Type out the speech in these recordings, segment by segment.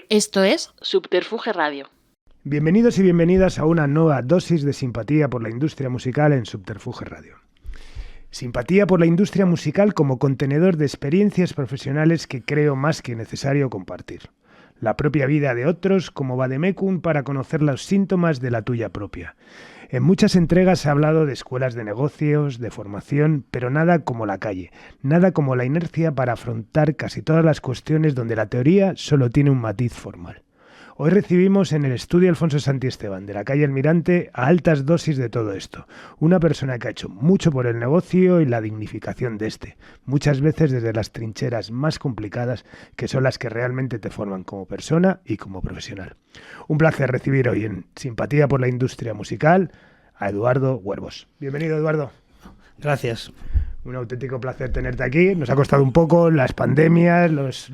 Esto es Subterfuge Radio. Bienvenidos y bienvenidas a una nueva dosis de simpatía por la industria musical en Subterfuge Radio. Simpatía por la industria musical como contenedor de experiencias profesionales que creo más que necesario compartir. La propia vida de otros como vademecum para conocer los síntomas de la tuya propia. En muchas entregas se ha hablado de escuelas de negocios, de formación, pero nada como la calle, nada como la inercia para afrontar casi todas las cuestiones donde la teoría solo tiene un matiz formal. Hoy recibimos en el estudio Alfonso Santiesteban, de la calle Almirante, a altas dosis de todo esto. Una persona que ha hecho mucho por el negocio y la dignificación de este, muchas veces desde las trincheras más complicadas, que son las que realmente te forman como persona y como profesional. Un placer recibir hoy en Simpatía por la Industria Musical a Eduardo Huervos. Bienvenido, Eduardo. Gracias. Un auténtico placer tenerte aquí. Nos ha costado un poco las pandemias, los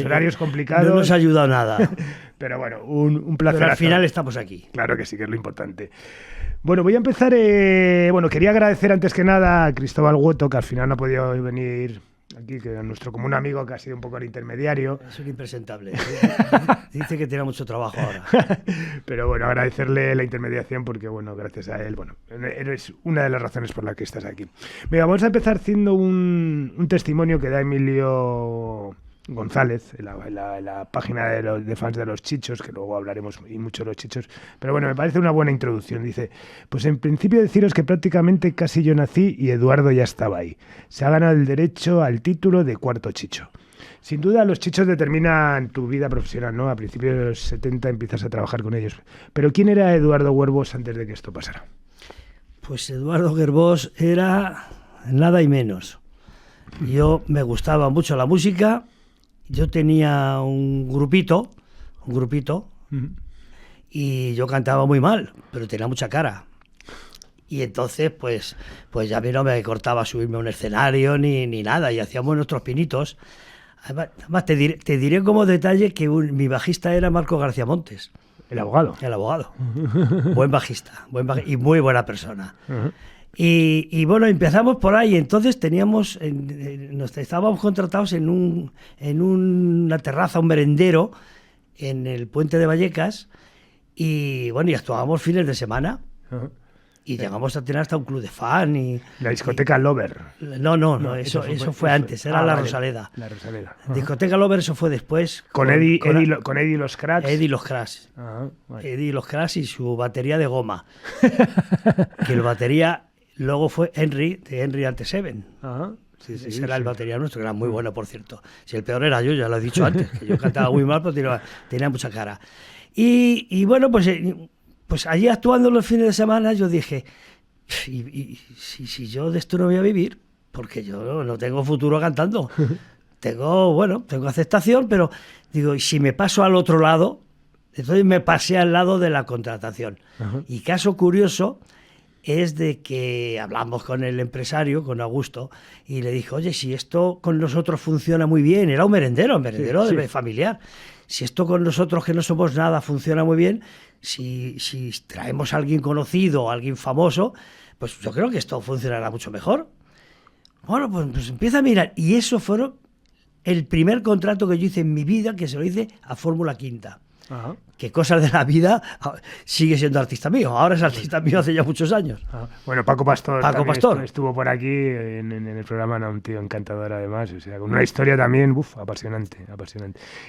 horarios complicados. No nos ha ayudado nada. Pero bueno, un placer. Pero al final estamos aquí. Claro que sí, que es lo importante. Bueno, voy a empezar. Quería agradecer antes que nada a Cristóbal Hueto, que al final no ha podido venir aquí, que es nuestro común amigo, que ha sido un poco el intermediario. Es un impresentable. Dice que tiene mucho trabajo ahora. Pero bueno, agradecerle la intermediación porque, bueno, gracias a él, bueno, eres una de las razones por las que estás aquí. Venga, vamos a empezar haciendo un testimonio que da Emilio González en la página de fans de los Chichos, que luego hablaremos y mucho de los Chichos, pero bueno, me parece una buena introducción. Dice, pues en principio deciros que prácticamente casi yo nací y Eduardo ya estaba ahí. Se ha ganado el derecho al título de cuarto Chicho. Sin duda los Chichos determinan tu vida profesional, ¿no? A principios de los 70 empiezas a trabajar con ellos. Pero ¿quién era Eduardo Huervos antes de que esto pasara? Pues Eduardo Huervos era nada y menos. Yo me gustaba mucho la música. Yo tenía un grupito, y yo cantaba muy mal, pero tenía mucha cara. Y entonces, pues ya a mí no me cortaba subirme a un escenario ni nada, y hacíamos nuestros pinitos. Además te diré como detalle que mi bajista era Marco García Montes. El abogado. El abogado. Buen bajista y muy buena persona. Uh-huh. Y bueno, empezamos por ahí. Entonces estábamos contratados en una terraza, un merendero, en el Puente de Vallecas, y bueno, y actuábamos fines de semana. Uh-huh. Y llegamos a tener hasta un club de fan. La discoteca Lover. No, eso fue antes, era la Rosaleda. La Rosaleda. Uh-huh. Discoteca Lover, eso fue después. Con Eddie y los Cracks. Eddie y los Cracks. Uh-huh. Vale. Eddie y los Cracks y su batería de goma. Que el batería luego fue Henry, de Henry and the Seven. Uh-huh. Sí, ese era el batería nuestro, que era muy bueno, por cierto. Si el peor era yo, ya lo he dicho antes, que yo cantaba muy mal, pero tenía mucha cara. Y bueno, pues allí actuando los fines de semana yo dije, si yo de esto no voy a vivir, porque yo no tengo futuro cantando. Tengo aceptación, pero digo, y si me paso al otro lado, entonces me pasé al lado de la contratación. Uh-huh. Y caso curioso es de que hablamos con el empresario, con Augusto, y le dije, oye, si esto con nosotros funciona muy bien, era un merendero sí. Familiar, si esto con nosotros que no somos nada funciona muy bien, si traemos a alguien conocido, a alguien famoso, pues yo creo que esto funcionará mucho mejor. Bueno, pues empieza a mirar, y eso fue el primer contrato que yo hice en mi vida, que se lo hice a Fórmula Quinta. Ajá. Que cosas de la vida, sigue siendo artista mío. Ahora es artista mío hace ya muchos años. Ajá. Bueno, Paco Pastor estuvo por aquí en el programa, un tío encantador además, o sea, con una historia también apasionante.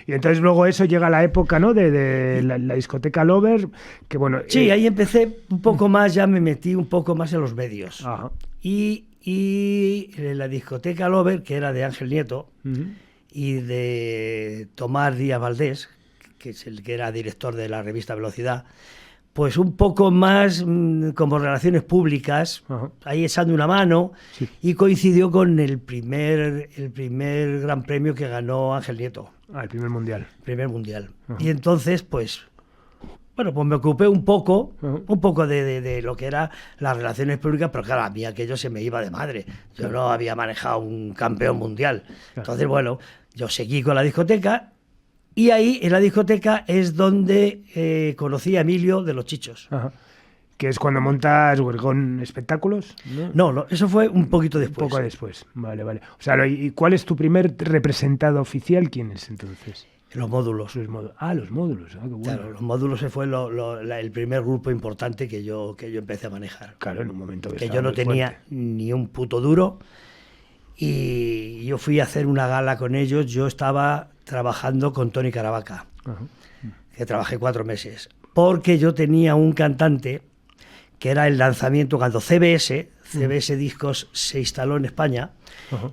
Y entonces luego eso llega a la época, ¿no? de la discoteca Lover, que bueno... Sí, ahí empecé un poco más, ya me metí un poco más en los medios. Ajá. Y la discoteca Lover, que era de Ángel Nieto, uh-huh, y de Tomás Díaz Valdés, que es el que era director de la revista Velocidad, pues un poco más como relaciones públicas, uh-huh, ahí echando una mano, sí. Y coincidió con el primer gran premio que ganó Ángel Nieto. El primer mundial. Uh-huh. Y entonces, pues me ocupé un poco de lo que era las relaciones públicas, pero claro, a mí aquello se me iba de madre. Yo no había manejado un campeón mundial. Entonces, yo seguí con la discoteca. Y ahí, en la discoteca, es donde conocí a Emilio de los Chichos. Ajá. Que es cuando montas Huergón Espectáculos, ¿no? No, eso fue un poquito después. Un poco después, vale. O sea, ¿y cuál es tu primer representado oficial? ¿Quién es entonces? Los módulos. Los módulos. Qué bueno. Claro, los módulos fue el primer grupo importante que yo empecé a manejar. Claro, en un momento que yo no tenía ni un puto duro, y yo fui a hacer una gala con ellos. Yo estaba trabajando con Tony Caravaca, que trabajé 4 meses, porque yo tenía un cantante que era el lanzamiento cuando CBS Discos se instaló en España.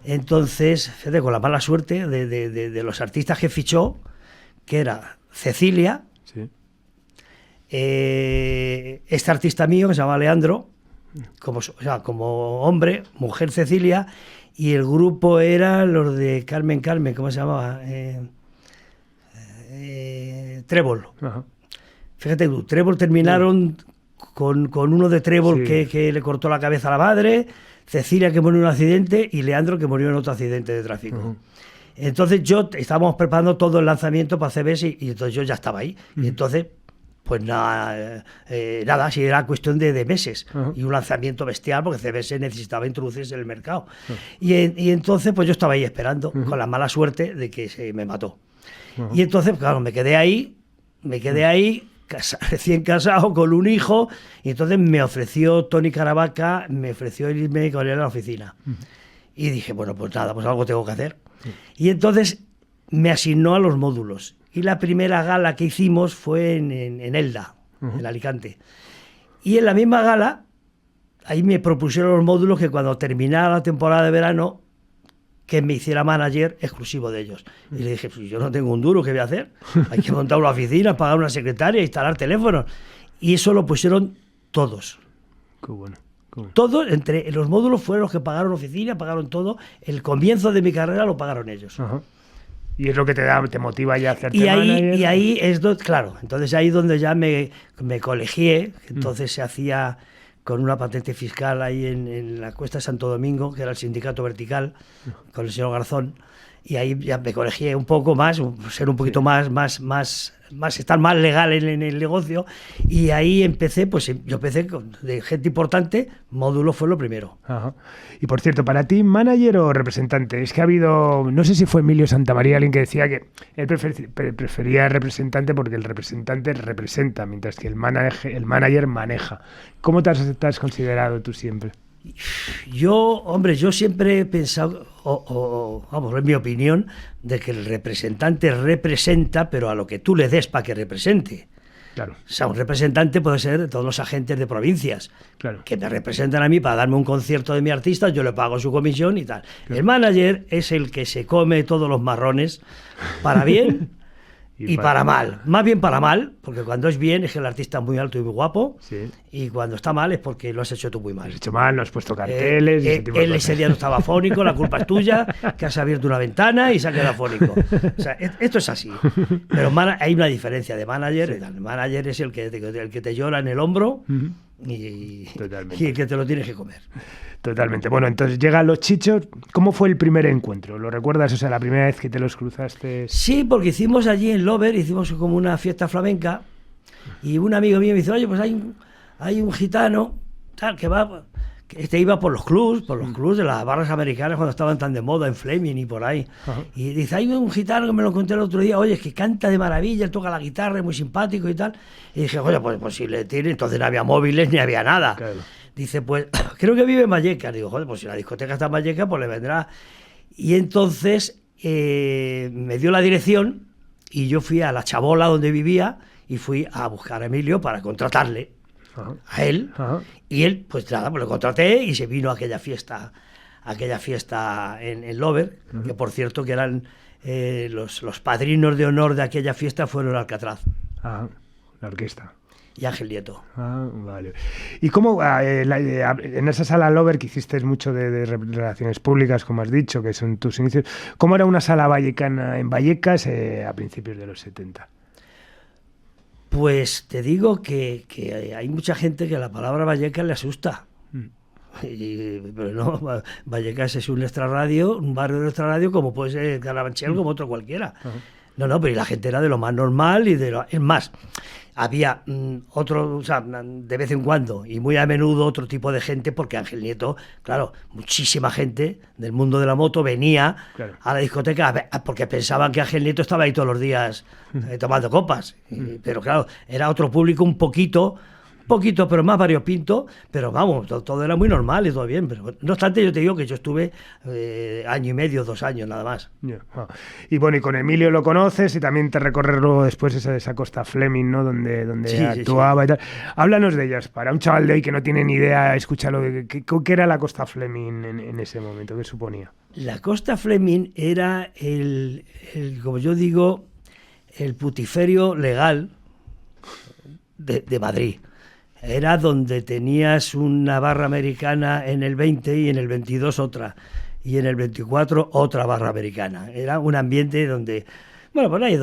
Entonces, fíjate, con la mala suerte de los artistas que fichó, que era Cecilia, sí. Este artista mío que se llama Leandro, como hombre, mujer Cecilia, y el grupo era los de Carmen, ¿cómo se llamaba? Trébol. Fíjate tú, Trébol terminaron con uno de Trébol que le cortó la cabeza a la madre, Cecilia que murió en un accidente y Leandro que murió en otro accidente de tráfico. Entonces estábamos preparando todo el lanzamiento para CBS y entonces yo ya estaba ahí. Y entonces, pues nada, si era cuestión de meses y un lanzamiento bestial porque CBS necesitaba introducirse en el mercado. Y entonces, pues yo estaba ahí esperando con la mala suerte de que se me mató. Y entonces, claro, me quedé ahí, recién casado, con un hijo, y entonces me ofreció Tony Caravaca, me ofreció irme con él a la oficina. Y dije, bueno, pues nada, pues algo tengo que hacer. Y entonces me asignó a los módulos. Y la primera gala que hicimos fue en Elda, en Alicante. Y en la misma gala, ahí me propusieron los módulos que cuando terminara la temporada de verano, que me hiciera manager exclusivo de ellos. Y le dije, pues yo no tengo un duro, ¿qué voy a hacer? Hay que montar una oficina, pagar una secretaria, instalar teléfonos. Y eso lo pusieron todos. Qué bueno. Todos, entre los módulos, fueron los que pagaron oficina, pagaron todo. El comienzo de mi carrera lo pagaron ellos. Y es lo que te motiva ya a hacerte manager. Y ahí es claro, entonces ahí donde ya me colegié, entonces se hacía con una patente fiscal ahí en la Cuesta de Santo Domingo, que era el sindicato vertical, con el señor Garzón, y ahí ya me colegié un poco más, ser un poquito más, estar más legal en el negocio, y ahí empecé, pues yo empecé de gente importante, módulo fue lo primero. Y por cierto, para ti, ¿manager o representante? Es que ha habido, no sé si fue Emilio Santamaría alguien que decía que él prefería representante porque el representante representa, mientras que el manager maneja. ¿Cómo te has considerado tú siempre? Yo siempre he pensado, vamos, es mi opinión, de que el representante representa, pero a lo que tú le des para que represente. Claro. O sea, un representante puede ser todos los agentes de provincias, claro, que me representan a mí para darme un concierto de mi artista, yo le pago su comisión y tal. Claro. El manager es el que se come todos los marrones, para bien y para mal. Más bien para mal, porque cuando es bien es que el artista es muy alto y muy guapo, sí, y cuando está mal es porque lo has hecho tú muy mal. Lo has hecho mal, no has puesto carteles. Él ese día no estaba fónico, la culpa es tuya, que has abierto una ventana y se ha quedado fónico. O sea, esto es así. Pero hay una diferencia de manager. Sí. El manager es el que te llora en el hombro y el que te lo tienes que comer. Totalmente. Bueno, entonces llegan los Chichos. ¿Cómo fue el primer encuentro? ¿Lo recuerdas? O sea, la primera vez que te los cruzaste. Sí, porque hicimos allí en Lover, hicimos como una fiesta flamenca y un amigo mío me dice, oye, pues hay un gitano tal que iba por los clubs de las barras americanas cuando estaban tan de moda en Fleming y por ahí. Y dice, hay un gitano que me lo encontré el otro día, oye, es que canta de maravilla, él toca la guitarra, es muy simpático y tal. Y dije, oye, pues si le tiene, entonces no había móviles ni había nada. Claro. Dice, pues creo que vive en Vallecas. Digo, joder, pues si la discoteca está en Vallecas, pues le vendrá. Y entonces me dio la dirección y yo fui a la chabola donde vivía y fui a buscar a Emilio para contratarle a él. Y él, pues nada, pues lo contraté y se vino a aquella fiesta en Lover, que por cierto que eran los padrinos de honor de aquella fiesta fueron Alcatraz. La orquesta. Y Ángel Nieto. Vale. ¿Y cómo, en esa sala Lover que hiciste mucho de relaciones públicas, como has dicho, que son tus inicios, cómo era una sala vallecana en Vallecas a principios de los 70? Pues te digo que hay mucha gente que la palabra Vallecas le asusta. Pero no, Vallecas es un extrarradio, un barrio de extrarradio como puede ser Carabanchel, como otro cualquiera. No, pero y la gente era de lo más normal y es más, había otro, o sea, de vez en cuando y muy a menudo otro tipo de gente, porque Ángel Nieto, claro, muchísima gente del mundo de la moto venía a la discoteca porque pensaban que Ángel Nieto estaba ahí todos los días tomando copas. Pero claro, era otro público un poquito, pero más variopinto, pero vamos, todo era muy normal y todo bien. Pero no obstante, yo te digo que yo estuve año y medio, 2 años, nada más. Y bueno, y con Emilio lo conoces y también te recorres luego después esa Costa Fleming, ¿no? Donde actuaba y tal. Háblanos de ellas, para un chaval de hoy que no tiene ni idea, escúchalo, ¿qué era la Costa Fleming en ese momento? ¿Qué suponía? La Costa Fleming era como yo digo, el putiferio legal de Madrid. Era donde tenías una barra americana en el 20 y en el 22 otra, y en el 24 otra barra americana. Era un ambiente donde, bueno, por ahí,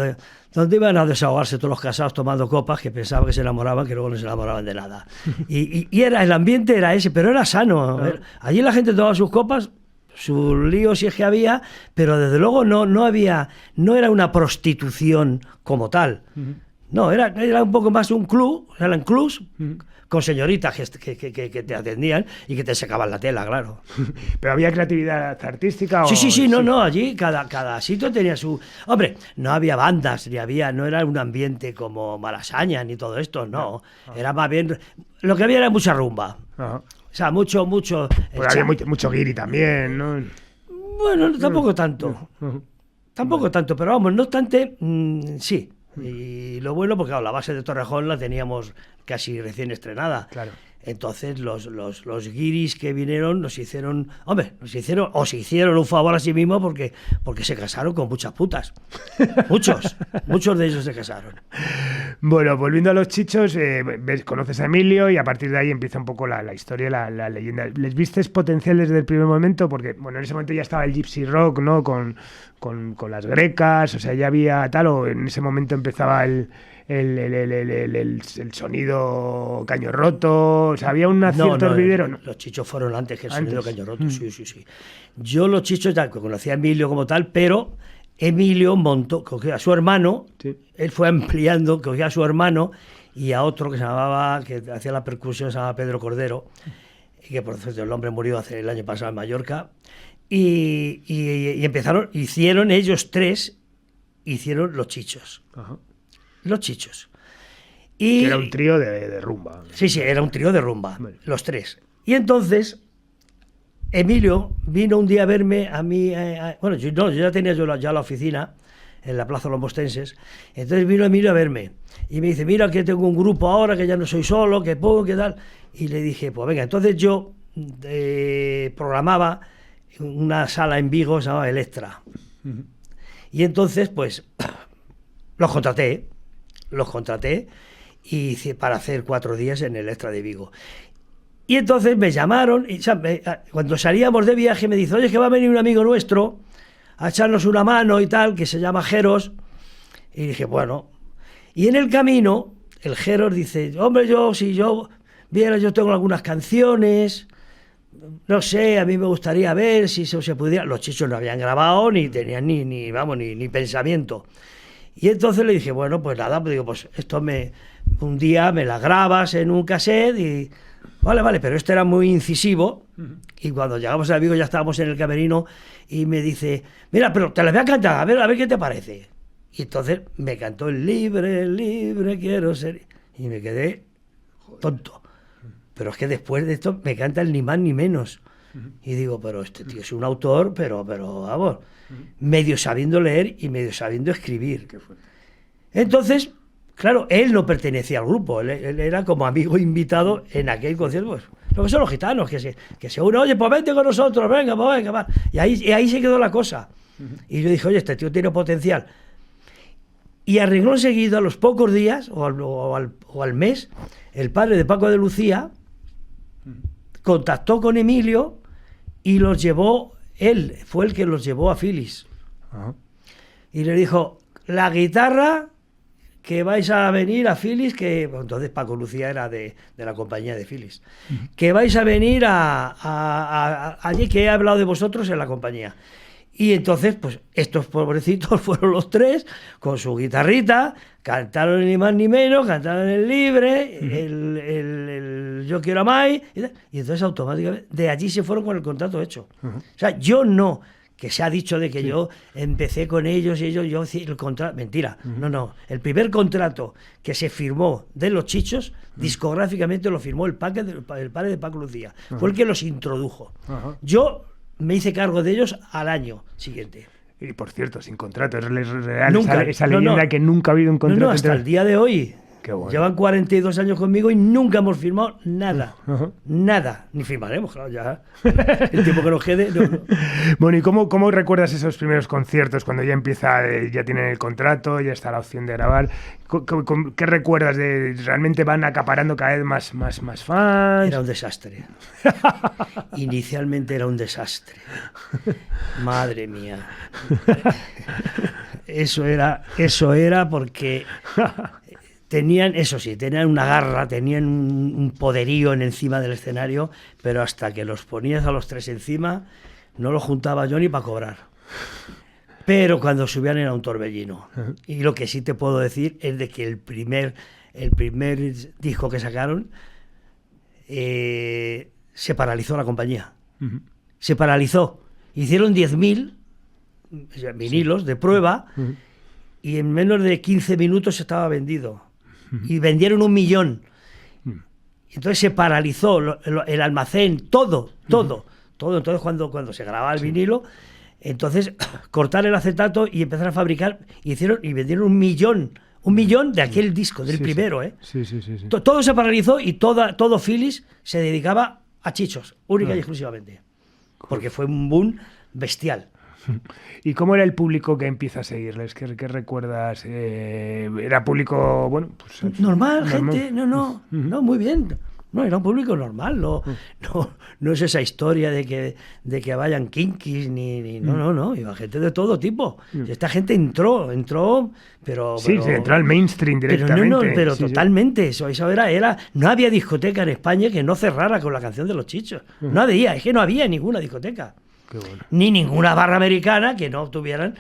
donde iban a desahogarse todos los casados tomando copas, que pensaban que se enamoraban, que luego no se enamoraban de nada. Y el ambiente era ese, pero era sano. Allí la gente tomaba sus copas, sus líos si es que había, pero desde luego no era una prostitución como tal. No, era un poco más un club, eran clubs con señoritas que te atendían y que te secaban la tela, claro. ¿Pero había creatividad artística? Sí, no, allí cada sitio tenía su... Hombre, no había bandas, no era un ambiente como Malasaña ni todo esto, no. Era más bien... Lo que había era mucha rumba. O sea, mucho... Pues había mucho guiri también, ¿no? Bueno, tampoco tanto. Tampoco tanto, pero vamos, no obstante, sí. Y lo bueno, porque claro, la base de Torrejón la teníamos casi recién estrenada. Claro. Entonces los guiris que vinieron se hicieron un favor a sí mismos porque se casaron con muchas putas. Muchos de ellos se casaron. Bueno, volviendo a los Chichos, conoces a Emilio y a partir de ahí empieza un poco la historia, la leyenda. ¿Les vistes potencial desde el primer momento? Porque, bueno, en ese momento ya estaba el Gypsy Rock, ¿no? Con las grecas, o sea, ya había tal, o en ese momento empezaba el sonido Caño Roto, o sea, había un cierto hervidero. ¿No? Los Chichos fueron antes que el sonido Caño Roto, sí. Yo los Chichos ya conocía a Emilio como tal, pero Emilio cogió a su hermano, él fue ampliando, cogió a su hermano y a otro que hacía la percusión, se llamaba Pedro Cordero, y que por cierto el hombre murió el año pasado en Mallorca, y hicieron ellos tres, los Chichos. Ajá. Los Chichos. Que era un trío de rumba. Sí, era un trío de rumba, bueno. Los tres. Y entonces, Emilio vino un día a verme a mí, yo ya tenía ya la oficina en la Plaza de los Mostenses, entonces vino Emilio a verme y me dice, mira que tengo un grupo ahora, que ya no soy solo, que puedo, que tal, y le dije, pues venga, entonces yo programaba una sala en Vigo, se llamaba Electra, y entonces pues los contraté y para hacer 4 días en Electra de Vigo. Y entonces me llamaron, y cuando salíamos de viaje me dice, oye, que va a venir un amigo nuestro a echarnos una mano y tal, que se llama Jeros. Y dije, bueno. Y en el camino, el Jeros dice, hombre, yo tengo algunas canciones, no sé, a mí me gustaría ver si eso se pudiera. Los Chichos no habían grabado, ni tenían ni pensamiento. Y entonces le dije, bueno, pues nada, pues esto un día me la grabas en un cassette y... Vale, pero esto era muy incisivo. Y cuando llegamos a Vigo ya estábamos en el camerino y me dice, mira, pero te la voy a cantar, a ver qué te parece. Y entonces me cantó el libre quiero ser. Y me quedé tonto. Pero es que después de esto me canta el ni más ni menos. Y digo, pero este tío es un autor, pero vamos, medio sabiendo leer y medio sabiendo escribir. Entonces, claro, él no pertenecía al grupo, él era como amigo invitado en aquel concierto. Pues, lo que son los gitanos, que se unen, oye, pues vente con nosotros, venga, va. Y ahí se quedó la cosa. Y yo dije, oye, este tío tiene potencial. Y a renglón seguido, a los pocos días, o al mes, el padre de Paco de Lucía contactó con Emilio y los llevó, él fue el que los llevó a Phillies. Y le dijo, la guitarra que vais a venir a Phillies, que entonces Paco Lucía era de la compañía de Phillies, que vais a venir allí, que he hablado de vosotros en la compañía. Y entonces, pues estos pobrecitos fueron los tres con su guitarrita, cantaron ni más ni menos, cantaron el Libre, el Yo quiero a Mai, y entonces automáticamente de allí se fueron con el contrato hecho. O sea, yo no, que se ha dicho de que yo empecé con ellos y yo el contrato, mentira, no, el primer contrato que se firmó de los Chichos, discográficamente lo firmó el padre de Paco Lucía, fue el que los introdujo. Yo me hice cargo de ellos al año siguiente. Y por cierto, sin contrato, es real Nunca, esa leyenda que nunca ha habido un contrato. No, hasta el día de hoy. Qué bueno. Llevan 42 años conmigo y nunca hemos firmado nada. Nada. Ni firmaremos, claro, ya. El tiempo que nos quede. No. Bueno, ¿y cómo recuerdas esos primeros conciertos cuando ya empieza, ya tienen el contrato, ya está la opción de grabar? ¿Qué recuerdas de realmente van acaparando cada vez más fans? Era un desastre. Inicialmente era un desastre. Madre mía. Eso era porque tenían una garra, tenían un poderío encima del escenario, pero hasta que los ponías a los tres encima, no los juntaba yo ni para cobrar. Pero cuando subían era un torbellino. Y lo que sí te puedo decir es de que el primer disco que sacaron se paralizó la compañía. Se paralizó. Hicieron 10.000 vinilos de prueba y en menos de 15 minutos estaba vendido. Y vendieron 1 millón. Entonces se paralizó el almacén, todo. Entonces cuando se grababa el vinilo, entonces cortar el acetato y empezar a fabricar, y vendieron 1 millón. 1 millón de aquel disco, del primero, ¿eh? Sí. Todo se paralizó y todo Philips se dedicaba a Chichos, única y exclusivamente. Porque fue un boom bestial. ¿Y cómo era el público que empieza a seguirles? ¿Qué recuerdas? ¿Era público, bueno, pues, normal, gente? No, muy bien. No, era un público normal, no es esa historia de que vayan kinkis, no, iba gente de todo tipo. Esta gente entró, pero... Sí, se entró al mainstream directamente. Pero totalmente, eso era... No había discoteca en España que no cerrara con la canción de los Chichos. No había ninguna discoteca. Qué bueno. Ni ninguna barra americana que no tuvieran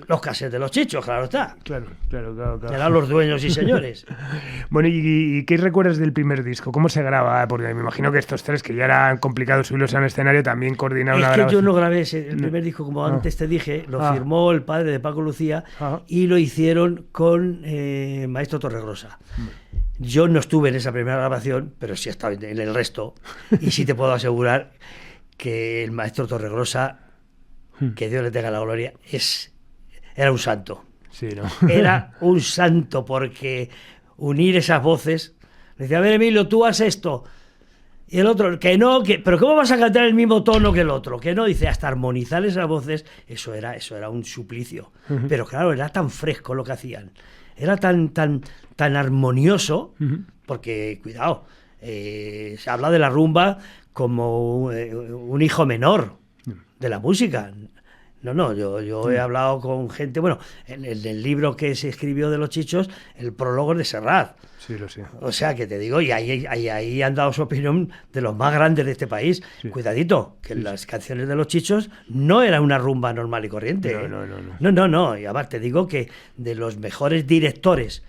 los cassettes de los Chichos, claro está. Claro. Eran los dueños y señores. Bueno, ¿y qué recuerdas del primer disco? ¿Cómo se graba? Porque me imagino que estos tres, que ya era complicado subirlos al escenario, también coordinaron una grabación. Yo no grabé el primer disco, como antes te dije, lo firmó el padre de Paco Lucía y lo hicieron con Maestro Torregrosa. Yo no estuve en esa primera grabación, pero sí estaba en el resto, y sí te puedo asegurar que el Maestro Torregrosa, que Dios le tenga la gloria, era un santo. Sí, ¿no? Era un santo, porque unir esas voces, le decía, a ver, Emilio, tú haz esto, y el otro, que no, pero ¿cómo vas a cantar el mismo tono que el otro? Que no, dice, hasta armonizar esas voces, eso era un suplicio. Pero claro, era tan fresco lo que hacían, era tan armonioso, porque, cuidado, se habla de la rumba como un hijo menor de la música. Yo he hablado con gente, bueno, en el libro que se escribió de los Chichos, el prólogo es de Serrat. Sí, lo sé. O sea, que te digo, y ahí han dado su opinión de los más grandes de este país. Sí. Cuidadito, que las canciones de los Chichos no era una rumba normal y corriente. No. Y además te digo que de los mejores directores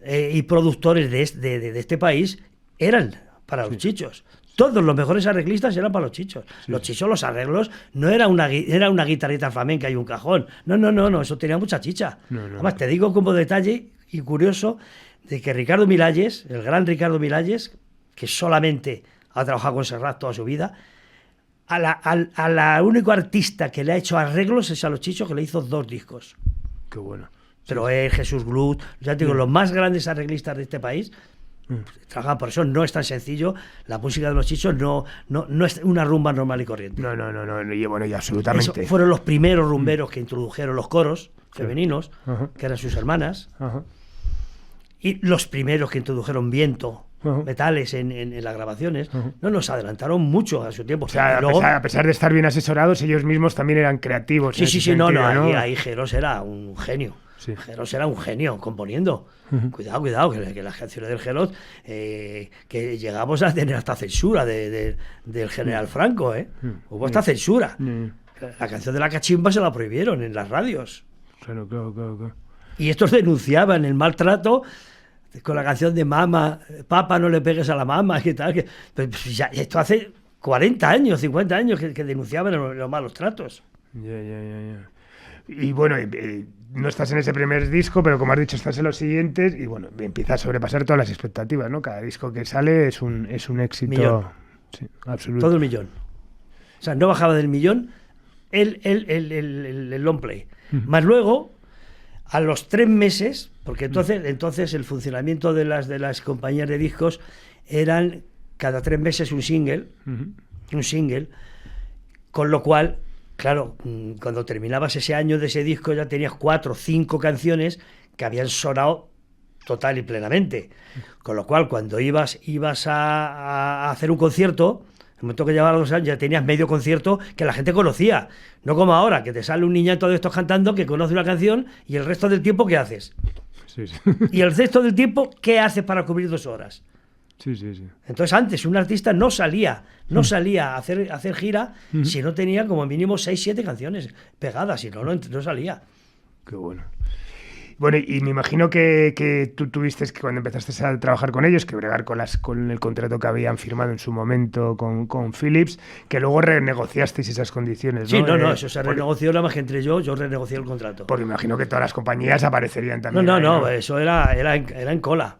y productores de este país eran para los Chichos. Todos los mejores arreglistas eran para los Chichos. Sí. Los Chichos, los arreglos, no era una guitarrita flamenca y un cajón. No, eso tenía mucha chicha. Además, te digo como detalle y curioso de que Ricardo Miralles, el gran Ricardo Miralles, que solamente ha trabajado con Serrat toda su vida, a la único artista que le ha hecho arreglos es a los Chichos, que le hizo 2 discos. Qué bueno. Pero Jesús Glut, ya te digo, los más grandes arreglistas de este país trabajan. Por eso no es tan sencillo. La música de los Chichos no es una rumba normal y corriente. No, y bueno, y absolutamente. Eso fueron los primeros rumberos que introdujeron los coros femeninos, que eran sus hermanas, y los primeros que introdujeron viento, metales en las grabaciones. No nos adelantaron mucho a su tiempo. O sea, luego, a pesar de estar bien asesorados, ellos mismos también eran creativos. Sí, ahí Geros era un genio. Sí. Geros era un genio componiendo. Cuidado, que las canciones del Geros, que llegamos a tener hasta censura del general Franco, Hubo hasta censura. La canción de la cachimba se la prohibieron en las radios. Claro. Y estos denunciaban el maltrato con la canción de Mama, Papa, no le pegues a la mama, que tal. Pues ya, esto hace 40 años, 50 años que denunciaban los malos tratos. Ya. Y bueno, no estás en ese primer disco, pero como has dicho, estás en los siguientes y bueno, empieza a sobrepasar todas las expectativas, ¿no? Cada disco que sale es un éxito. Millón. Sí, absoluto. Todo el millón. O sea, no bajaba del millón el long play. Más luego, a los 3 meses, porque entonces el funcionamiento de las compañías de discos eran cada 3 meses un single, con lo cual, claro, cuando terminabas ese año de ese disco ya tenías 4 o 5 canciones que habían sonado total y plenamente. Con lo cual, cuando ibas a hacer un concierto, en el momento que llevabas 2 años ya tenías medio concierto que la gente conocía. No como ahora, que te sale un niñato de estos cantando que conoce una canción y el resto del tiempo, ¿qué haces? Sí. Y el resto del tiempo, ¿qué haces para cubrir 2 horas? Sí. Entonces antes un artista no salía a hacer gira si no tenía como mínimo 6, 7 canciones pegadas, si no salía. Qué bueno. Bueno, y me imagino que tú tuviste que cuando empezaste a trabajar con ellos, que bregar con el contrato que habían firmado en su momento con Philips, que luego renegociasteis esas condiciones, ¿no? Sí, eso se renegoció nada más que entre yo renegocié el contrato. Porque me imagino que todas las compañías aparecerían también. No, eso era en cola.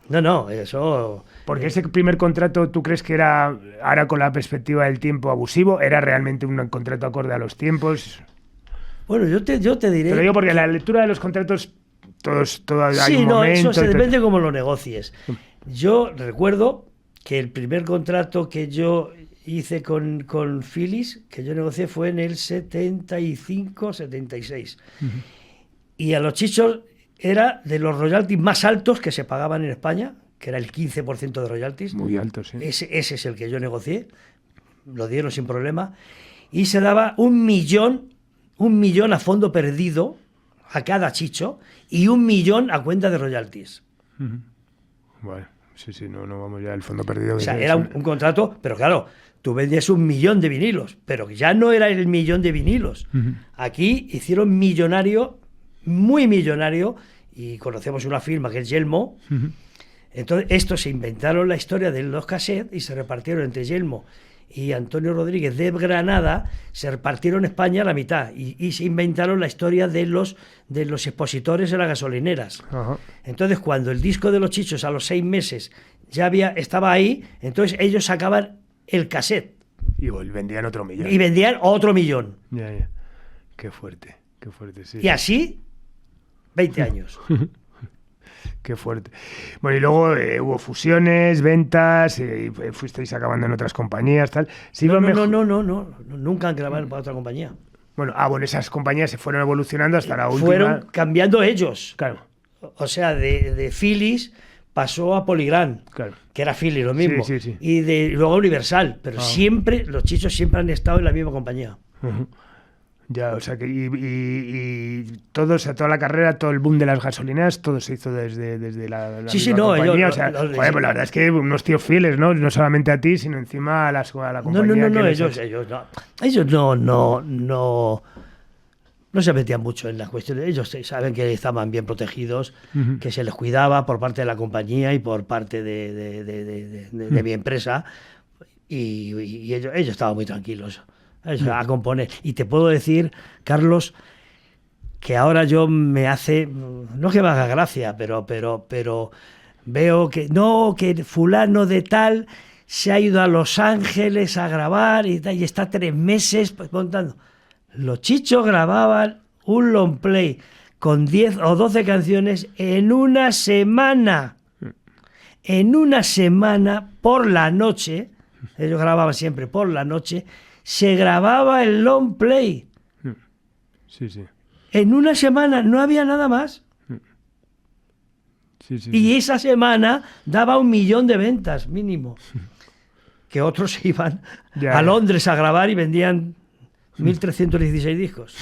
No, eso... Porque ese primer contrato, ¿tú crees que era, ahora con la perspectiva del tiempo, abusivo? ¿Era realmente un contrato acorde a los tiempos? Bueno, yo te diré... Te lo digo porque la lectura de los contratos, todo hay un momento... Sí, eso se depende de cómo lo negocies. Yo recuerdo que el primer contrato que yo hice con Philips, que yo negocié, fue en el 75, 76. Y a los chichos era de los royalties más altos que se pagaban en España, que era el 15% de royalties. Muy alto, sí. Ese es el que yo negocié, lo dieron sin problema, y se daba 1 millón a fondo perdido a cada chicho y 1 millón a cuenta de royalties. Bueno, sí, no vamos ya al fondo perdido. O sea, era un contrato, pero claro, tú vendías 1 millón de vinilos, pero ya no era el millón de vinilos. Aquí hicieron millonario, muy millonario, y conocemos una firma que es Yelmo. Entonces, estos se inventaron la historia de los cassettes y se repartieron entre Yelmo y Antonio Rodríguez de Granada, se repartieron España a la mitad y se inventaron la historia de los expositores en las gasolineras. Entonces, cuando el disco de los chichos a los 6 meses ya estaba ahí, entonces ellos sacaban el cassette. Y vendían otro millón. Y vendían otro millón. Ya. Qué fuerte, sí. Y así, 20 años. Qué fuerte. Bueno, y luego hubo fusiones, ventas, fuisteis acabando en otras compañías, tal. No, nunca han grabado para otra compañía. Bueno, esas compañías se fueron evolucionando hasta la última. Fueron cambiando ellos. Claro. O sea, de Philips pasó a Polygram, claro, que era Philips, lo mismo. Sí. Y luego a Universal, pero siempre, los chichos siempre han estado en la misma compañía. Ya, o sea que y toda la carrera, todo el boom de las gasolineras, todo se hizo desde la compañía. O sea, pues la verdad es que unos tíos fieles, ¿no? No solamente a ti, sino encima a la compañía. No, ellos no se metían mucho en las cuestiones. Ellos saben que estaban bien protegidos, que se les cuidaba por parte de la compañía y por parte de mi empresa, y ellos estaban muy tranquilos a componer. Y te puedo decir, Carlos, que ahora yo no que me haga gracia, pero veo que fulano de tal se ha ido a Los Ángeles a grabar y está 3 meses montando. Los chichos grababan un long play con 10 o 12 canciones en una semana. En una semana, por la noche, ellos grababan siempre por la noche, se grababa el long play. Sí. En una semana, no había nada más. Y esa semana daba 1 millón de ventas, mínimo. Que otros iban a Londres a grabar y vendían 1.316 discos.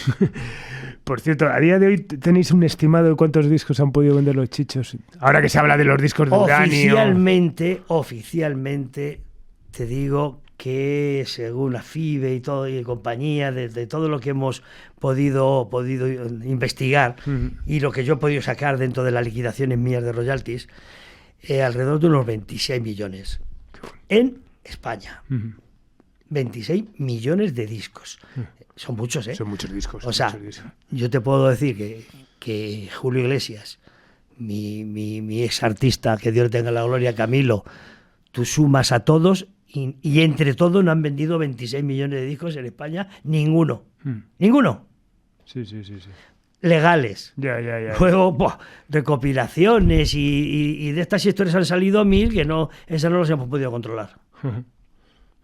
Por cierto, a día de hoy tenéis un estimado de cuántos discos han podido vender los chichos. Ahora que se habla de los discos de uranio. Oficialmente, te digo que según la FIBE y todo y compañía, de todo lo que hemos podido investigar y lo que yo he podido sacar dentro de las liquidaciones mías de royalties, alrededor de unos 26 millones en España. 26 millones de discos. Son muchos, ¿eh? Son muchos discos. O sea, yo te puedo decir que Julio Iglesias, mi ex artista, que Dios le tenga la gloria, Camilo, tú sumas a todos y entre todos no han vendido 26 millones de discos en España, ninguno. Ninguno. Sí. Legales. Ya. Luego, recopilaciones y de estas historias han salido 1000 que no, esas no las hemos podido controlar.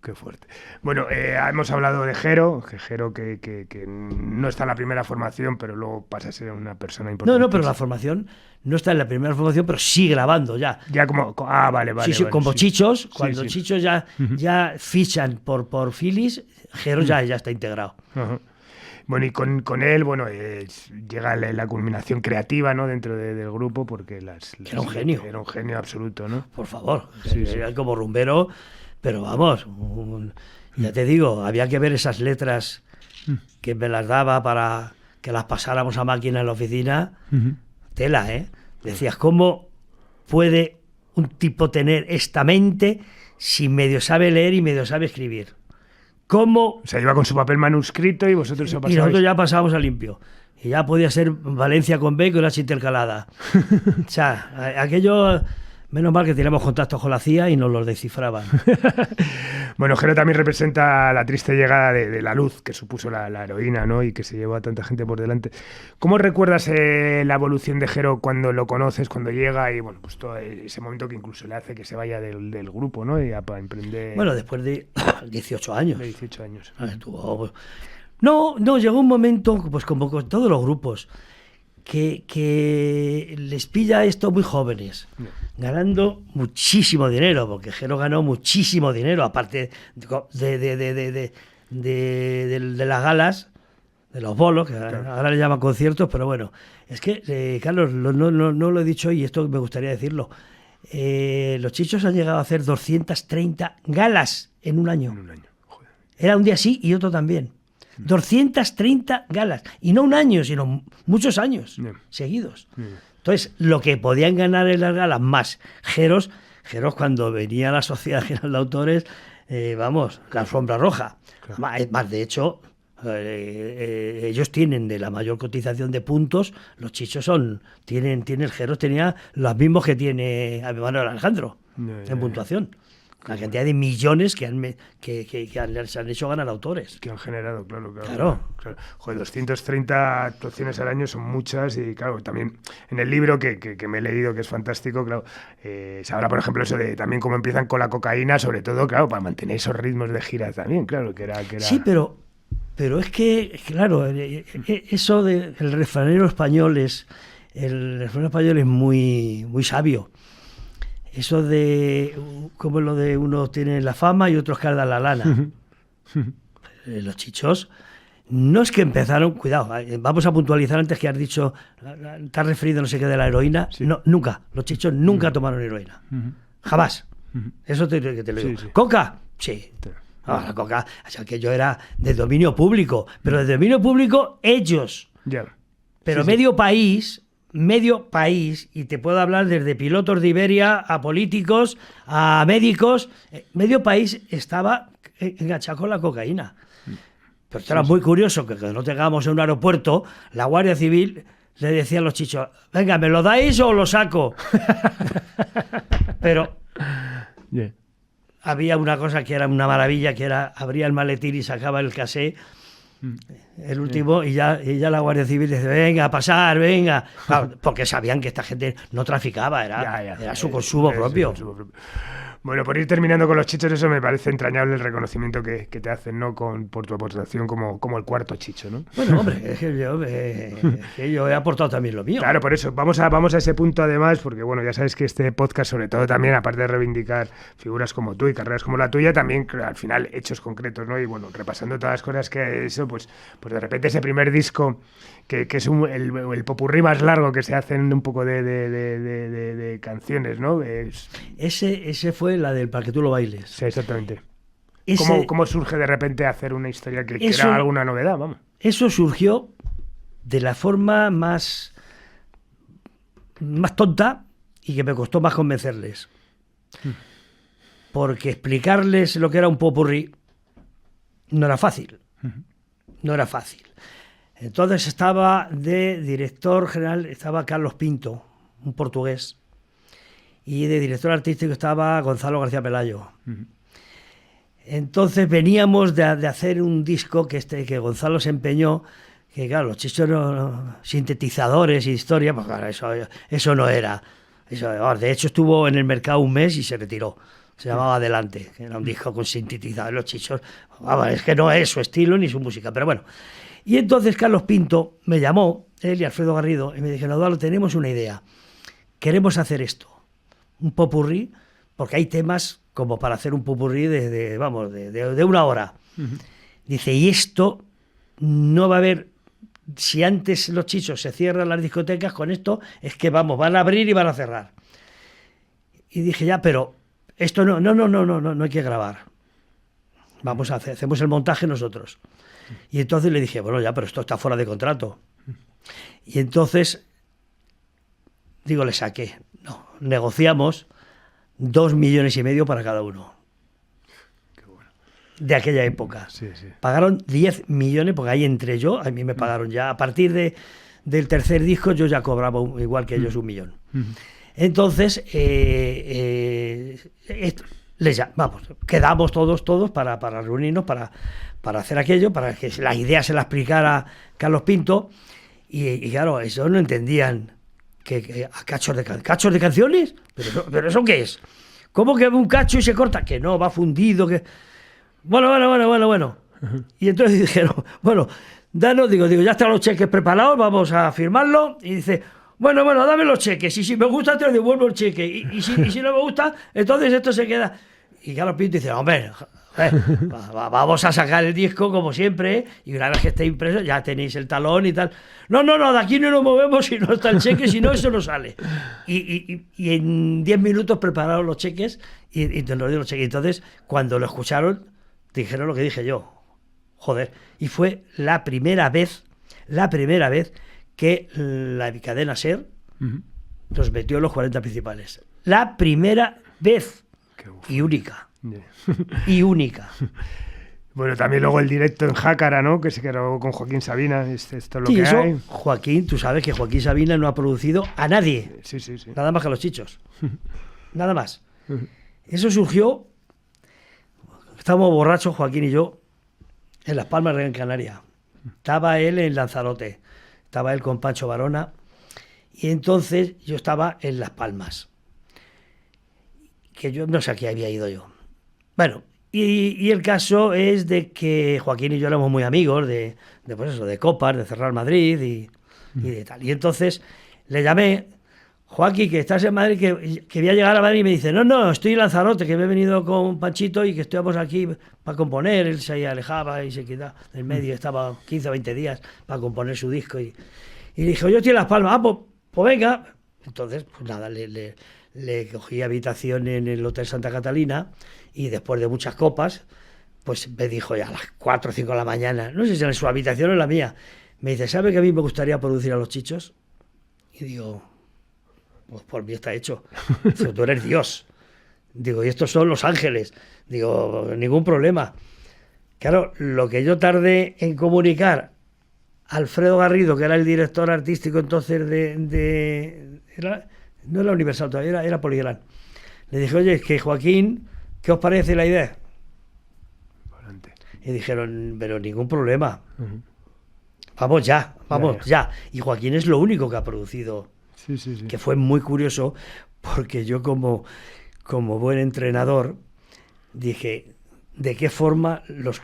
Qué fuerte. Bueno, hemos hablado de Jero, que no está en la primera formación, pero luego pasa a ser una persona importante. No, pero la formación no está en la primera formación, pero sigue grabando ya. Ya como... Ah, vale. Sí, como sí. Chichos, cuando Sí. Chichos ya fichan por Phillies, Jero ya está integrado. Ajá. Bueno, y con él, llega la culminación creativa, ¿no? Dentro del grupo, porque Era un genio. Era un genio absoluto, ¿no? Por favor, Sí. era como rumbero, pero vamos, ya te digo, había que ver esas letras que me las daba para que las pasáramos a máquina en la oficina. Tela, ¿eh? Decías, ¿cómo puede un tipo tener esta mente si medio sabe leer y medio sabe escribir? ¿Cómo? O sea, iba con su papel manuscrito y vosotros se lo Y pasabais. nosotros ya pasábamos a limpio. Y ya podía ser Valencia con B con las intercaladas. O sea, aquello, menos mal que teníamos contactos con la CIA y nos los descifraban. Bueno, Jero también representa la triste llegada de la luz que supuso la heroína, ¿no? Y que se llevó a tanta gente por delante. ¿Cómo recuerdas la evolución de Jero cuando lo conoces, cuando llega y, bueno, pues todo ese momento que incluso le hace que se vaya del grupo, ¿no? Y para emprender... Bueno, después de 18 años. De 18 años. No, llegó un momento, pues como con todos los grupos, que les pilla esto muy jóvenes, ganando muchísimo dinero, porque Jero ganó muchísimo dinero, aparte de las galas, de los bolos, que claro, ahora le llaman conciertos, pero bueno, es que, Carlos, no lo he dicho y esto me gustaría decirlo, los Chichos han llegado a hacer 230 galas en un año. Joder. Era un día sí y otro también. 230 galas. Y no un año, sino muchos años seguidos. Entonces, lo que podían ganar en las galas más Jeros cuando venía la Sociedad General de Autores, vamos, la alfombra roja. Claro. Más, de hecho, ellos tienen de la mayor cotización de puntos, los Chichos tienen el Jeros tenía los mismos que tiene Manuel Alejandro en puntuación. La cantidad de millones que se han hecho ganar autores. Que han generado, claro. Joder, 230 actuaciones al año son muchas y, claro, también en el libro que me he leído, que es fantástico, claro, se habla, por ejemplo, eso de también cómo empiezan con la cocaína, sobre todo, claro, para mantener esos ritmos de gira también, claro, que era... Sí, pero es que, claro, eso del refranero español es muy, muy sabio. Eso de como lo de uno tiene la fama y otros cardan la lana. Los Chichos no es que empezaron, cuidado, vamos a puntualizar antes que has dicho, te has referido no sé qué de la heroína. Sí. No, nunca, los Chichos nunca tomaron heroína. Jamás. Eso te lo digo. Sí. ¿Coca? Sí. La coca, o sea, que yo era de dominio público, pero de dominio público ellos. Pero medio país, y te puedo hablar desde pilotos de Iberia a políticos, a médicos, medio país estaba enganchado con la cocaína. Pero esto era muy curioso, que cuando no tengamos en un aeropuerto, la Guardia Civil le decía a los Chichos, venga, ¿me lo dais o lo saco? Pero había una cosa que era una maravilla, que era abría el maletín y sacaba el casé, el último, y ya la Guardia Civil dice, venga, a pasar, venga. Claro, porque sabían que esta gente no traficaba, era su consumo propio. Bueno, por ir terminando con los Chichos, eso me parece entrañable el reconocimiento que te hacen, ¿no? Por tu aportación como el cuarto Chicho, ¿no? Bueno, hombre, es que yo he aportado también lo mío. Claro, por eso, vamos a ese punto además, porque bueno, ya sabes que este podcast, sobre todo también, aparte de reivindicar figuras como tú y carreras como la tuya, también al final hechos concretos, ¿no? Y bueno, repasando todas las cosas que eso, pues de repente ese primer disco, que es el popurrí más largo que se hacen un poco de canciones, ¿no? Ese fue la del Para que tú lo bailes. Sí, exactamente. ¿Cómo surge de repente hacer una historia que era alguna novedad? Vamos. Eso surgió de la forma más tonta y que me costó más convencerles. Porque explicarles lo que era un popurrí no era fácil. No era fácil. Entonces estaba de director general, estaba Carlos Pinto, un portugués, y de director artístico estaba Gonzalo García Pelayo. Entonces veníamos de hacer un disco que Gonzalo se empeñó, que claro, los chichos sintetizadores y historia, pues claro, eso no era. De hecho estuvo en el mercado un mes y se retiró. Se llamaba Adelante, que era un disco con sintetizadores, los chichos. Es que no es su estilo ni su música, pero bueno. Y entonces Carlos Pinto me llamó, él y Alfredo Garrido, y me dijeron: Eduardo, tenemos una idea. Queremos hacer esto, un popurrí, porque hay temas como para hacer un popurrí de 1 hora. Dice, y esto no va a haber, si antes los chichos se cierran las discotecas, con esto es que van a abrir y van a cerrar. Y dije, ya, pero esto no hay que grabar. Hacemos el montaje nosotros. Y entonces le dije, bueno, ya, pero esto está fuera de contrato. Y entonces, le saqué. No, negociamos 2,5 millones para cada uno. Qué bueno. De aquella época. Sí. Pagaron 10 millones, porque ahí entré yo, a mí me pagaron ya. A partir del tercer disco yo ya cobraba igual que ellos 1 millón. Entonces, quedamos todos para reunirnos, para hacer aquello, para que la idea se la explicara Carlos Pinto, y claro, eso no entendían, que a cachos de canciones, pero ¿eso qué es? ¿Cómo que un cacho y se corta? Que no, va fundido, que... Bueno. Y entonces dijeron, bueno, danos, digo, ya están los cheques preparados, vamos a firmarlo, y dice... Bueno, dame los cheques, y si me gusta te devuelvo el cheque, y si no me gusta, entonces esto se queda. Y Carlos Pinto dice, hombre, vamos a sacar el disco como siempre, y una vez que esté impreso ya tenéis el talón y tal. No, de aquí no nos movemos si no está el cheque, si no eso no sale. Y en 10 minutos prepararon los cheques, y nos dieron los cheques. Entonces, cuando lo escucharon, dijeron lo que dije yo. Joder, y fue la primera vez que la cadena SER nos metió en los 40 principales. La primera vez. Y única. Y única. Bueno, también luego el directo en Jácara, ¿no? Que se quedó con Joaquín Sabina. Esto es lo que eso, hay. Joaquín, tú sabes que Joaquín Sabina no ha producido a nadie. Sí. Nada más que a los chichos. Nada más. Eso surgió... Estábamos borrachos, Joaquín y yo, en Las Palmas de Gran Canaria. Estaba él en Lanzarote. Estaba él con Pancho Varona, y entonces yo estaba en Las Palmas, que yo no sé a qué había ido yo. Bueno, y el caso es de que Joaquín y yo éramos muy amigos de copas, de cerrar Madrid y de tal. Y entonces le llamé, Joaquín, que estás en Madrid, que voy a llegar a Madrid, y me dice, no, estoy en Lanzarote, que me he venido con Panchito y que estamos aquí para componer. Él se alejaba y se quitaba del medio, estaba 15 o 20 días para componer su disco. Y dije, yo estoy en Las Palmas, pues venga. Entonces, pues nada, le cogí habitación en el Hotel Santa Catalina, y después de muchas copas, pues me dijo ya a las 4 o 5 de la mañana, no sé si en su habitación o en la mía, me dice, ¿sabe que a mí me gustaría producir a los chichos? Y digo... Pues por mí está hecho. Digo, tú eres Dios. Digo, y estos son Los Ángeles. Digo, ningún problema. Claro, lo que yo tardé en comunicar a Alfredo Garrido, que era el director artístico entonces no era Universal todavía, era Poligram. Le dije, oye, es que Joaquín, ¿qué os parece la idea? Y dijeron, pero ningún problema. Vamos ya. Y Joaquín es lo único que ha producido. Sí. Que fue muy curioso, porque yo como buen entrenador dije, ¿de qué forma los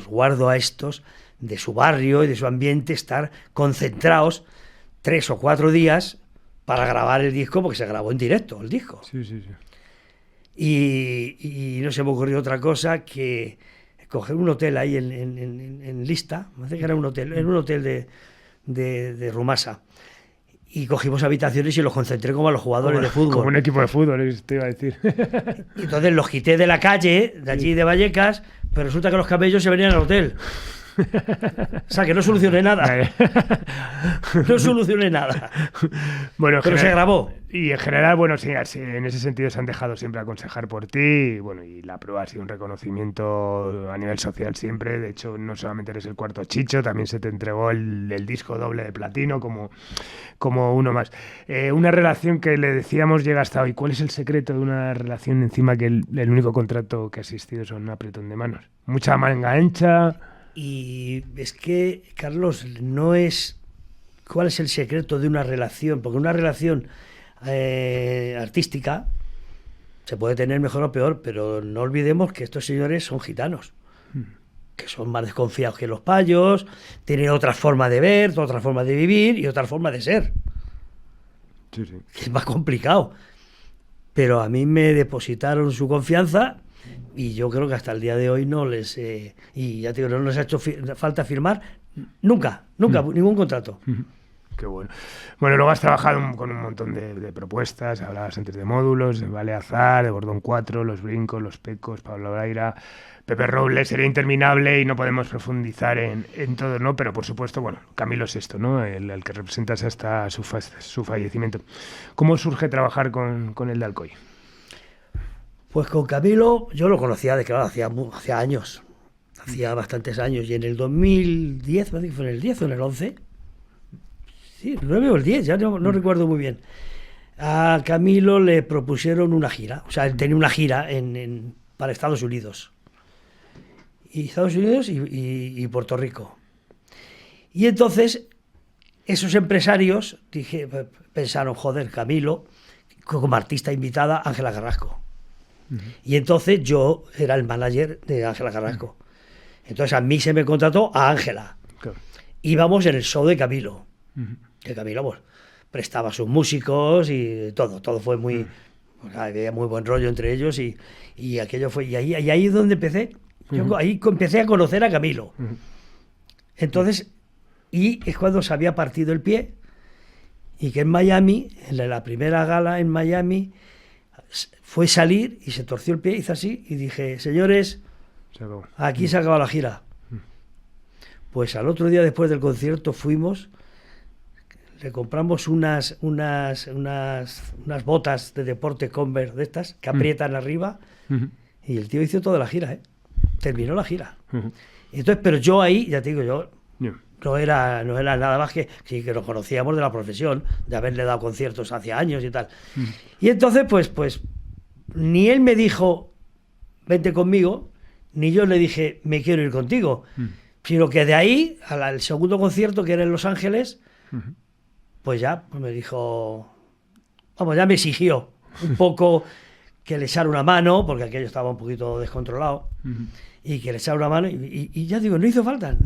guardo a estos de su barrio y de su ambiente estar concentrados 3 o 4 días para grabar el disco? Porque se grabó en directo el disco. Sí. Y no se me ocurrió otra cosa que coger un hotel ahí en Lista, me parece que era un hotel de Rumasa. y cogimos habitaciones y los concentré como a los jugadores de fútbol. Como un equipo de fútbol, te iba a decir. Y entonces los quité de la calle, de allí de Vallecas, pero resulta que los camellos se venían al hotel. O sea, que no solucioné nada. No solucioné nada. Bueno, pero se grabó. Y en general, bueno, sí, en ese sentido se han dejado siempre aconsejar por ti. Y, bueno, y la prueba ha sido un reconocimiento a nivel social siempre. De hecho, no solamente eres el cuarto Chicho, también se te entregó el disco doble de platino como uno más. Una relación que le decíamos llega hasta hoy. ¿Cuál es el secreto de una relación encima que el único contrato que ha existido son un apretón de manos? Mucha manga ancha. Y es que, Carlos, no es cuál es el secreto de una relación, porque una relación artística se puede tener mejor o peor, pero no olvidemos que estos señores son gitanos, que son más desconfiados que los payos, tienen otra forma de ver, otra forma de vivir y otra forma de ser. Sí, sí. Que es más complicado. Pero a mí me depositaron su confianza. Y yo creo que hasta el día de hoy no les... y ya te digo, no les ha hecho falta firmar nunca, ningún contrato. Qué bueno. Bueno, luego has trabajado con un montón de propuestas, hablabas antes de módulos, de Baleazar, de Bordón 4, Los Brincos, Los Pecos, Pablo Braira, Pepe Robles, sería interminable y no podemos profundizar en todo, ¿no? Pero por supuesto, bueno, Camilo VI, ¿no? El que representas hasta su fallecimiento. ¿Cómo surge trabajar con el de Alcoy? Pues con Camilo yo lo conocía de claro, hacía años, hacía bastantes años, y en el 2010, ¿fue en el 10 o en el 11? Sí, el 9 o el 10, ya no recuerdo muy bien. A Camilo le propusieron una gira, o sea, él tenía una gira para Estados Unidos. Y Estados Unidos y Puerto Rico. Y entonces esos empresarios pensaron, joder, Camilo, como artista invitada, Ángela Carrasco. Y entonces yo era el manager de Ángela Carrasco. Entonces a mí se me contrató a Ángela. Claro. Íbamos en el show de Camilo. Que Camilo pues, prestaba sus músicos y todo fue muy... Pues, había muy buen rollo entre ellos y aquello fue... Y ahí es donde empecé. Yo ahí empecé a conocer a Camilo. Entonces, y es cuando se había partido el pie y que en Miami, en la primera gala en Miami... fue salir y se torció el pie, hizo así y dije, señores, aquí se acabó la gira. Pues al otro día después del concierto fuimos, le compramos unas botas de deporte Converse de estas que aprietan arriba y el tío hizo toda la gira, terminó la gira. Entonces, pero yo ahí, ya te digo, yo no era nada más que sí, que nos conocíamos de la profesión, de haberle dado conciertos hace años y tal. Y entonces, pues, ni él me dijo, vente conmigo, ni yo le dije, me quiero ir contigo. Sino que de ahí, al segundo concierto, que era en Los Ángeles, pues ya pues me dijo, vamos, ya me exigió un poco que le echara una mano, porque aquello estaba un poquito descontrolado, y que le echara una mano, y ya digo, no hizo falta.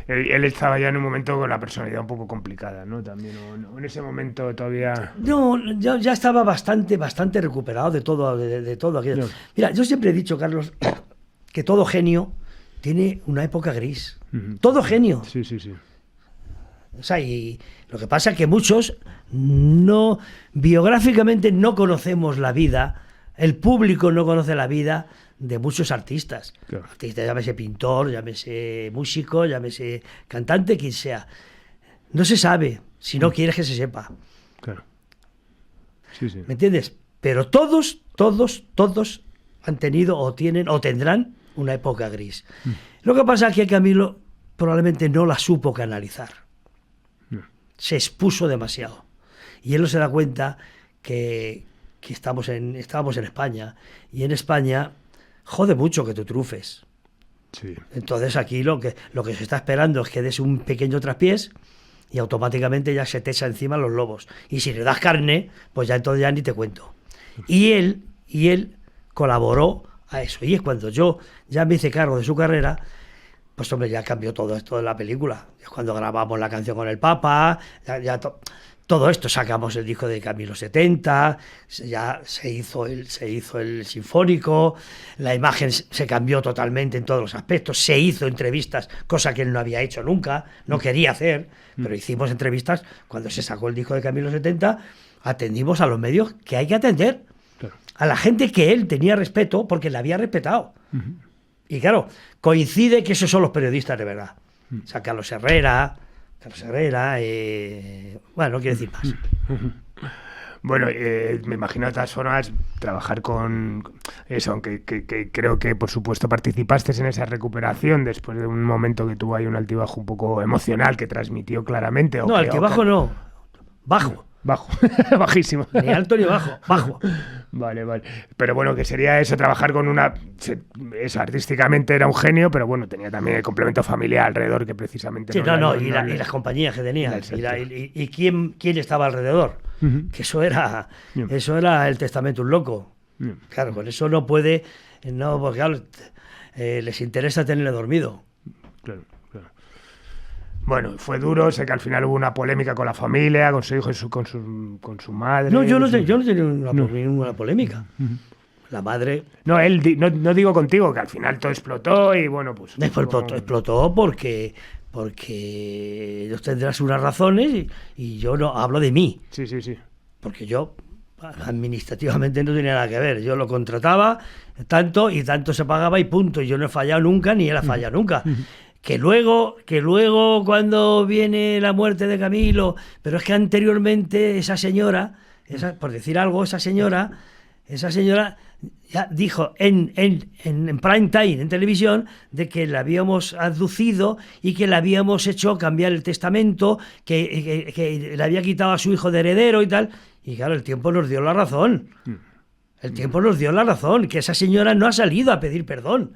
Él estaba ya en un momento con la personalidad un poco complicada, ¿no? También, o en ese momento todavía... No, yo ya estaba bastante recuperado de todo aquello. No. Mira, yo siempre he dicho, Carlos, que todo genio tiene una época gris. Todo genio. Sí, sí, sí. O sea, y lo que pasa es que muchos biográficamente no conocemos la vida, el público no conoce la vida de muchos artistas. Claro. Artistas, llámese pintor, llámese músico, llámese cantante, quien sea. No se sabe, si no quieres que se sepa. Claro. Sí, sí. ¿Me entiendes? Pero todos han tenido o tienen o tendrán una época gris. Lo que pasa es que Camilo probablemente no la supo canalizar. Se expuso demasiado. Y él no se da cuenta que estábamos en España. Y en España jode mucho que tú trufes. Sí. Entonces aquí lo que se está esperando es que des un pequeño traspiés y automáticamente ya se te echa encima los lobos. Y si le das carne, pues ya entonces ya ni te cuento. Y él colaboró a eso. Y es cuando yo ya me hice cargo de su carrera, pues hombre, ya cambió todo esto de la película. Es cuando grabamos la canción con el Papa, Todo esto, sacamos el disco de Camilo 70, ya se hizo el sinfónico, la imagen se cambió totalmente en todos los aspectos, se hizo entrevistas, cosa que él no había hecho nunca, no quería hacer, pero hicimos entrevistas. Cuando se sacó el disco de Camilo 70, atendimos a los medios que hay que atender, Claro. a la gente que él tenía respeto porque la había respetado. Y claro, coincide que esos son los periodistas de verdad. O sea, Carlos Herrera, bueno, no quiero decir más. Bueno, me imagino de todas formas trabajar con eso, aunque que creo que por supuesto participaste en esa recuperación después de un momento que tuvo ahí un altibajo un poco emocional que transmitió claramente. No, altibajo no, bajo. Bajo, bajísimo. Ni alto ni bajo, bajo. Vale. Pero bueno, que sería eso, trabajar con eso, artísticamente era un genio, pero bueno, tenía también el complemento familiar alrededor que precisamente... Sí, y las compañías que tenía. Y quién estaba alrededor. Que eso era el testamento un loco. Claro, con eso no puede... No, porque claro, les interesa tenerle dormido. Claro. Bueno, fue duro, sé que al final hubo una polémica con la familia, con su hijo y con su madre. No, yo no tenía ninguna polémica. La madre... No, no digo contigo, que al final todo explotó y bueno, pues... Explotó porque ellos tendrán unas razones y yo no hablo de mí. Sí. Porque yo administrativamente no tenía nada que ver. Yo lo contrataba tanto y tanto se pagaba y punto. Y yo no he fallado nunca, ni él ha fallado nunca. Que luego cuando viene la muerte de Camilo, pero es que anteriormente esa señora, por decir algo, esa señora ya dijo en prime time, en televisión, de que la habíamos abducido y que le habíamos hecho cambiar el testamento, que le había quitado a su hijo de heredero y tal. Y claro, el tiempo nos dio la razón. El tiempo nos dio la razón, que esa señora no ha salido a pedir perdón.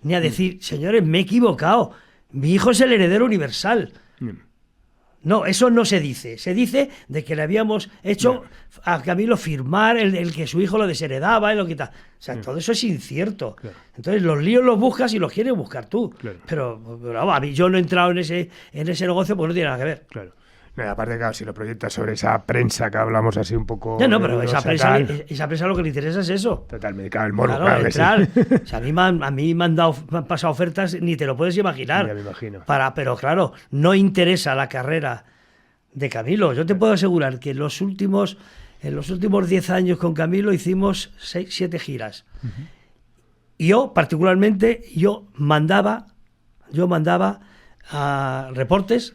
Ni a decir, señores, me he equivocado, mi hijo es el heredero universal. No, eso no se dice. Se dice de que le habíamos hecho a Camilo firmar el que su hijo lo desheredaba y lo quita. O sea, todo eso es incierto. Claro. Entonces, los líos los buscas y los quieres buscar tú. Claro. Pero a mí yo no he entrado en ese negocio porque no tiene nada que ver. Claro. No, aparte, claro, si lo proyectas sobre esa prensa que hablamos así un poco... No, pero esa prensa lo que le interesa es eso. Totalmente, claro, el morbo. Claro, sí. O sea, a mí me han pasado ofertas, ni te lo puedes imaginar. Ya me imagino. Pero claro, no interesa la carrera de Camilo. Yo te puedo asegurar que en los últimos 10 años con Camilo hicimos 7 giras. Y particularmente, mandaba a reportes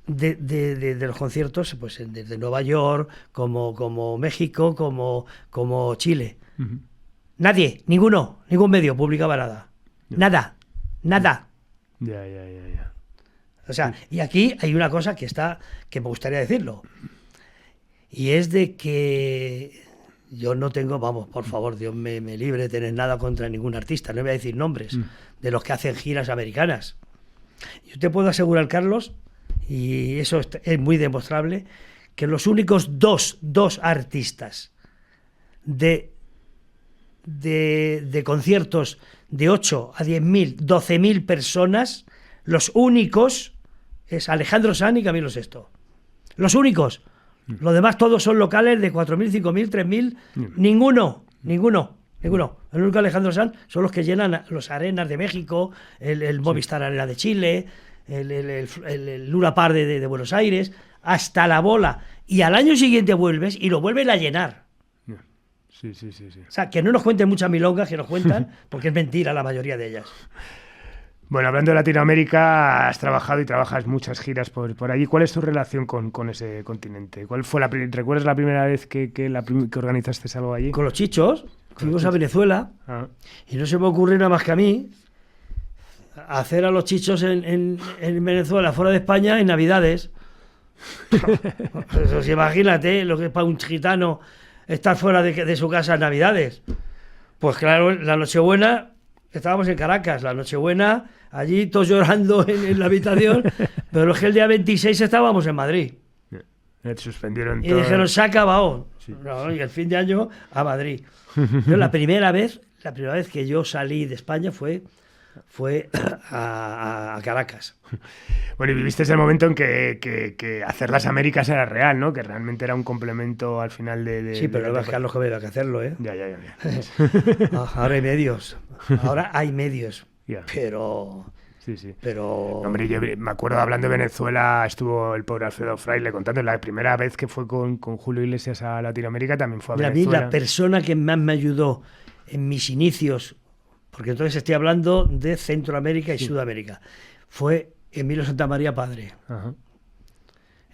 de los conciertos, pues desde Nueva York, como México, como Chile. Nadie, ningún medio publicaba nada. Nada. Ya. O sea, y aquí hay una cosa que me gustaría decirlo. Y es de que yo no tengo, por favor, Dios me libre de tener nada contra ningún artista, no voy a decir nombres, de los que hacen giras americanas. Yo te puedo asegurar, Carlos, y eso es muy demostrable, que los únicos dos artistas de conciertos de 8 a 10.000, 12.000 personas, los únicos es Alejandro Sanz y Camilo VI. Los únicos. Los demás todos son locales de 4.000, 5.000, 3.000. Ninguno. El único Alejandro Sanz son los que llenan los arenas de México, el Movistar Arena de Chile, el Luna Park de Buenos Aires, hasta la bola. Y al año siguiente vuelves y lo vuelven a llenar. Sí. O sea, que no nos cuenten muchas milongas que nos cuentan, porque es mentira la mayoría de ellas. Bueno, hablando de Latinoamérica, has trabajado y trabajas muchas giras por allí. ¿Cuál es tu relación con ese continente? ¿Cuál fue ¿Recuerdas la primera vez que organizaste algo allí? Con los Chichos. Fuimos a Venezuela y no se me ocurrió nada más que a mí hacer a los Chichos en Venezuela, fuera de España, en Navidades. Pues imagínate lo que es para un gitano estar fuera de su casa en Navidades. Pues claro, la Nochebuena estábamos en Caracas, la Nochebuena allí todos llorando en la habitación, pero es que el día 26 estábamos en Madrid. Suspendieron y todo. Dijeron, se ha acabado. Sí. No, y el fin de año a Madrid. Pero la primera vez que yo salí de España fue fue a Caracas. Bueno, y viviste ese momento en que hacer las Américas era real, ¿no? Que realmente era un complemento al final de Sí, pero de no la es Carlos Joveda que hacerlo, ¿eh? Ya. Ahora hay medios, Ya. pero... Sí. Pero... Hombre, yo me acuerdo hablando de Venezuela, estuvo el pobre Alfredo Fraile contando, la primera vez que fue con Julio Iglesias a Latinoamérica también fue a Mira, a mí Venezuela. la persona que más me ayudó en mis inicios, porque entonces estoy hablando de Centroamérica y Sudamérica, fue Emilio Santamaría padre. Ajá.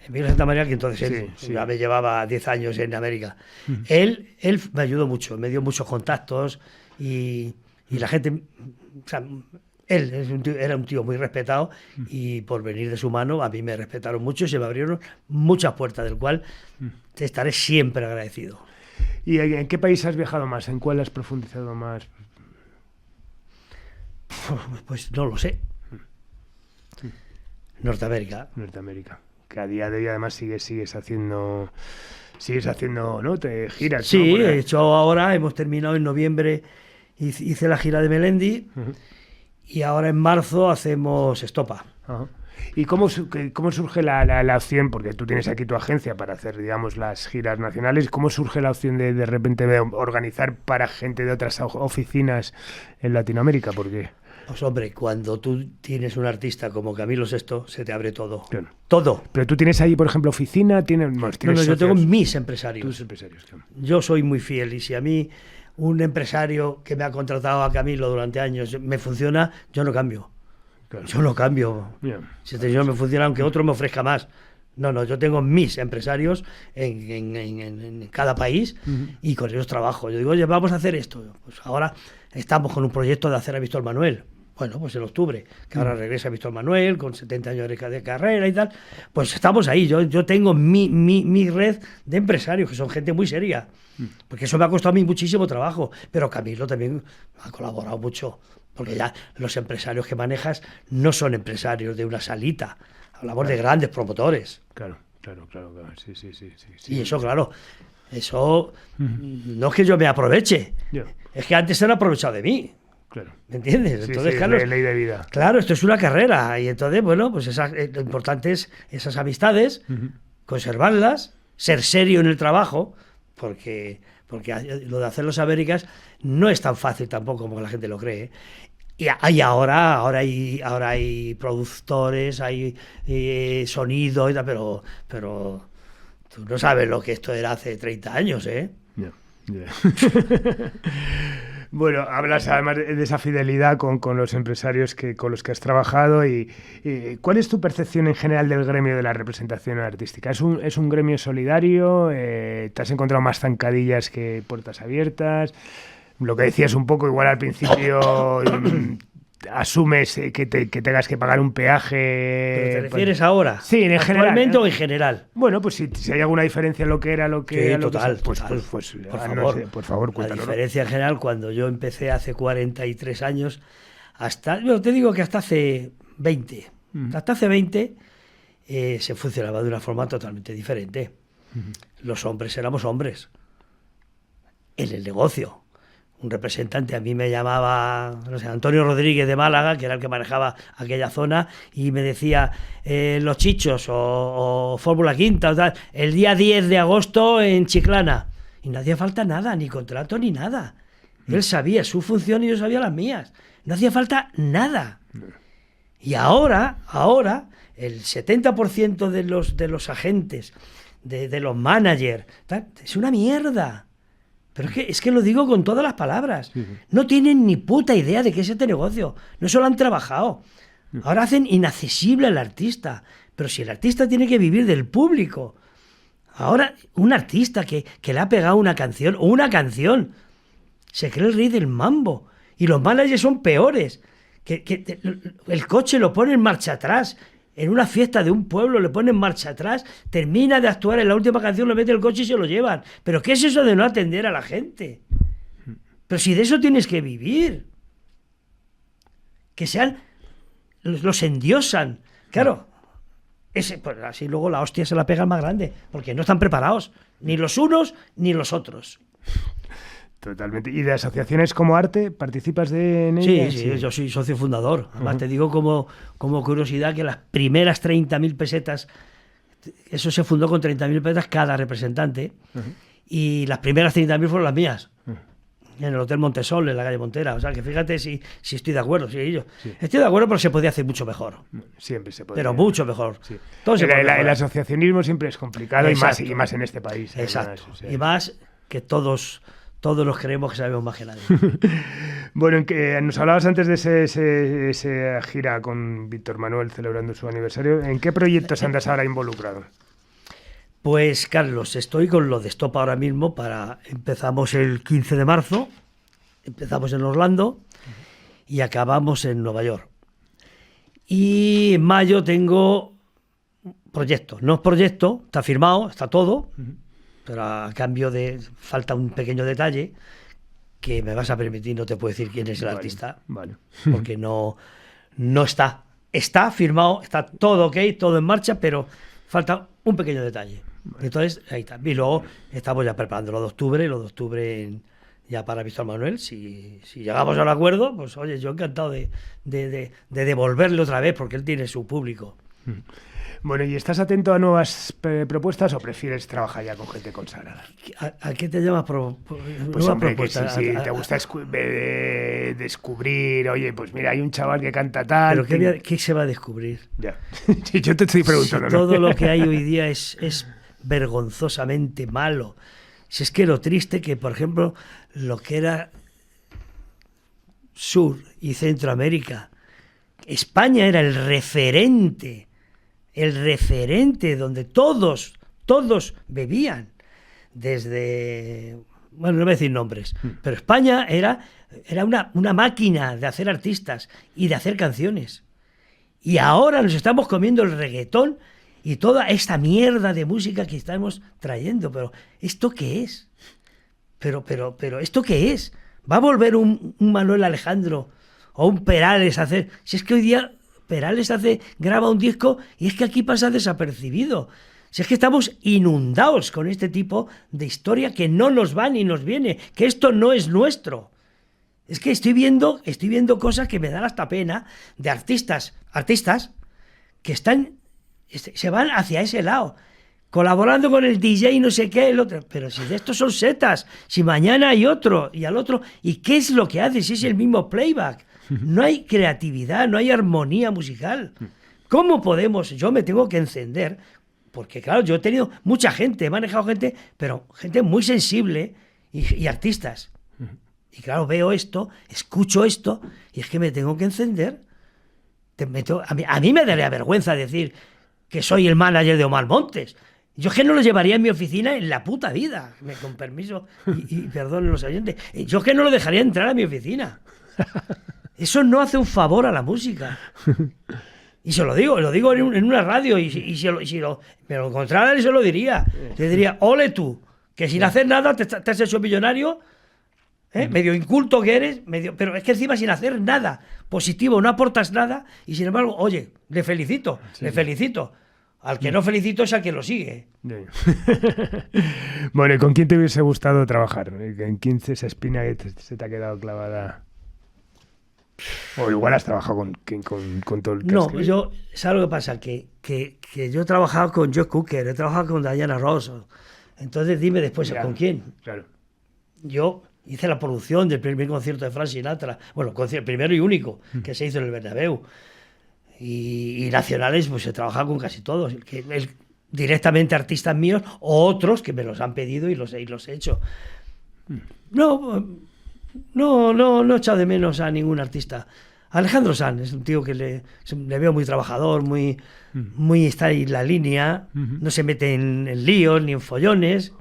Emilio Santamaría, que entonces él Sí. ya me llevaba 10 años en América. Él me ayudó mucho, me dio muchos contactos y la gente... O sea, él era un tío muy respetado y por venir de su mano a mí me respetaron mucho y se me abrieron muchas puertas, del cual te estaré siempre agradecido. ¿Y en qué país has viajado más? ¿En cuál has profundizado más? Pues no lo sé. Norteamérica. Norteamérica. Que a día de hoy además sigues haciendo, ¿no? Te giras. Sí, ¿no? he hecho ahora, hemos terminado en noviembre, hice la gira de Melendi. Y ahora en marzo hacemos Estopa. Ajá. ¿Y cómo surge la opción? Porque tú tienes aquí tu agencia para hacer, digamos, las giras nacionales. ¿Cómo surge la opción de repente organizar para gente de otras oficinas en Latinoamérica? ¿Por qué? Pues hombre, cuando tú tienes un artista como Camilo Sesto, se te abre todo. Claro. Todo. Pero tú tienes ahí, por ejemplo, oficina, tienes No, socios. yo tengo mis empresarios. Tus empresarios, claro. Yo soy muy fiel y si a mí un empresario que me ha contratado a Camilo durante años me funciona, yo no cambio. Claro. Yo no cambio. Yeah. Si este señor me funciona, aunque otro me ofrezca más. No, yo tengo mis empresarios en cada país y con ellos trabajo. Yo digo, oye, vamos a hacer esto. Pues ahora estamos con un proyecto de hacer a Víctor Manuel. Bueno, pues en octubre, que ahora regresa Víctor Manuel con 70 años de carrera y tal. Pues estamos ahí. Yo tengo mi red de empresarios, que son gente muy seria. Porque eso me ha costado a mí muchísimo trabajo. Pero Camilo también ha colaborado mucho. Porque ya los empresarios que manejas no son empresarios de una salita. Hablamos de grandes promotores. Claro. Sí. Y eso, claro, eso no es que yo me aproveche. Yeah. Es que antes se han aprovechado de mí. Claro. ¿Me entiendes? Entonces, Carlos, ley de vida. Claro, esto es una carrera. Y entonces, bueno, pues lo importante es esas amistades, conservarlas, ser serio en el trabajo, porque lo de hacer los Américas no es tan fácil tampoco como la gente lo cree. Y ahora hay productores, hay sonido y tal, pero tú no sabes lo que esto era hace 30 años, ¿eh? Yeah. Bueno, hablas además de esa fidelidad con los empresarios con los que has trabajado y ¿cuál es tu percepción en general del gremio de la representación artística? ¿Es un gremio solidario? ¿Te has encontrado más zancadillas que puertas abiertas? Lo que decías un poco, igual al principio asumes que tengas que pagar un peaje. ¿Pero te refieres ahora? Sí, en general. ¿Actualmente o en general? Bueno, pues si hay alguna diferencia en lo que era lo que... Sí, total. Por favor, La cuéntanos. diferencia en general, cuando yo empecé hace 43 años, te digo que hasta hace 20. Hasta hace 20 se funcionaba de una forma totalmente diferente. Los hombres éramos hombres. En el negocio. Un representante a mí me llamaba, no sé, Antonio Rodríguez de Málaga, que era el que manejaba aquella zona, y me decía, Los Chichos o Fórmula Quinta o tal, el día 10 de agosto en Chiclana. Y no hacía falta nada, ni contrato ni nada. Él sabía su función y yo sabía las mías. No hacía falta nada. Y ahora el 70% de los agentes, de los managers, tal, es una mierda. Pero es que lo digo con todas las palabras. Sí. No tienen ni puta idea de qué es este negocio. No se lo han trabajado. Ahora hacen inaccesible al artista. Pero si el artista tiene que vivir del público. Ahora, un artista que le ha pegado una canción, se cree el rey del mambo. Y los managers son peores. El coche lo pone en marcha atrás. En una fiesta de un pueblo le ponen marcha atrás, termina de actuar en la última canción, le mete el coche y se lo llevan. ¿Pero qué es eso de no atender a la gente? Pero si de eso tienes que vivir. Que los endiosan. Claro, pues así luego la hostia se la pega al más grande, porque no están preparados, ni los unos ni los otros. Totalmente. ¿Y de asociaciones como Arte participas en ellas? Sí, yo soy socio fundador. Además, te digo como curiosidad que las primeras 30.000 pesetas, eso se fundó con 30.000 pesetas cada representante, y las primeras 30.000 fueron las mías. En el Hotel Montesol, en la calle Montera. O sea, que fíjate si estoy de acuerdo. Sí. Estoy de acuerdo, pero se podía hacer mucho mejor. Siempre se puede. Pero mucho mejor. Sí. Todo se puede mejorar. El asociacionismo siempre es complicado, y más en este país. Exacto. Además, o sea. Y más que todos nos creemos que sabemos más que nadie. Bueno, en que nos hablabas antes de esa gira con Víctor Manuel celebrando su aniversario. ¿En qué proyectos andas ahora involucrado? Pues, Carlos, estoy con lo de Stop ahora mismo. Empezamos el 15 de marzo, empezamos en Orlando y acabamos en Nueva York. Y en mayo tengo proyectos. No es proyecto, está firmado, está todo, pero a cambio falta un pequeño detalle que me vas a permitir, no te puedo decir quién es el artista, Vale. porque no está. Está firmado, está todo ok, todo en marcha, pero falta un pequeño detalle. Entonces, ahí está. Y luego estamos ya preparando lo de octubre ya para Víctor Manuel. Si llegamos a un acuerdo, pues oye, yo encantado de devolverle otra vez, porque él tiene su público. Bueno, ¿y estás atento a nuevas propuestas o prefieres trabajar ya con gente consagrada? ¿A qué te llamas Pues hombre, propuestas? Si te gusta descubrir, oye, pues mira, hay un chaval que canta tal... ¿Pero qué se va a descubrir? Ya. Sí, yo te estoy preguntando. Si todo lo que hay hoy día es vergonzosamente malo. Si es que lo triste que, por ejemplo, lo que era Sur y Centroamérica, España era el referente donde todos bebían, desde, bueno, no voy a decir nombres, pero España era una máquina de hacer artistas y de hacer canciones. Y ahora nos estamos comiendo el reggaetón y toda esta mierda de música que estamos trayendo. Pero ¿esto qué es? Pero ¿esto qué es? ¿Va a volver un Manuel Alejandro o un Perales a hacer? Si es que hoy día Perales graba un disco y es que aquí pasa desapercibido. Si es que estamos inundados con este tipo de historia que no nos va ni nos viene, que esto no es nuestro. Es que estoy viendo cosas que me dan hasta pena de artistas que se van hacia ese lado, colaborando con el DJ no sé qué, el otro. Pero si de estos son setas, si mañana hay otro y al otro, ¿y qué es lo que hace si es el mismo playback? No hay creatividad, no hay armonía musical. ¿Cómo podemos? Yo me tengo que encender, porque claro, yo he tenido mucha gente, he manejado gente, pero gente muy sensible y artistas. Y claro, veo esto, escucho esto, y es que me tengo que encender. A mí me daría vergüenza decir que soy el manager de Omar Montes. Yo es que no lo llevaría en mi oficina en la puta vida, con permiso, y perdonen los oyentes. Yo es que no lo dejaría entrar a mi oficina. Eso no hace un favor a la música. Y se lo digo en una radio, y si me lo encontrara, se lo diría. Le diría, ole tú, que sin hacer nada te has hecho millonario, medio inculto que eres, pero es que encima sin hacer nada positivo, no aportas nada, y sin embargo, oye, le felicito. Al que no felicito es al que lo sigue. Bueno, ¿y con quién te hubiese gustado trabajar? ¿En quién esa espina que se te ha quedado clavada? O igual has trabajado con todo el que No, ¿sabes lo que pasa? Que yo he trabajado con Joe Cooker, he trabajado con Diana Ross. Entonces dime después, ¿con quién? Claro. Yo hice la producción del primer concierto de Frank Sinatra, bueno, el primero y único que se hizo en el Bernabéu. Y nacionales, pues he trabajado con casi todos, directamente artistas míos o otros que me los han pedido y los he hecho. No he echado de menos a ningún artista. Alejandro Sanz es un tío que le veo muy trabajador, muy está ahí en la línea, no se mete en líos ni en follones.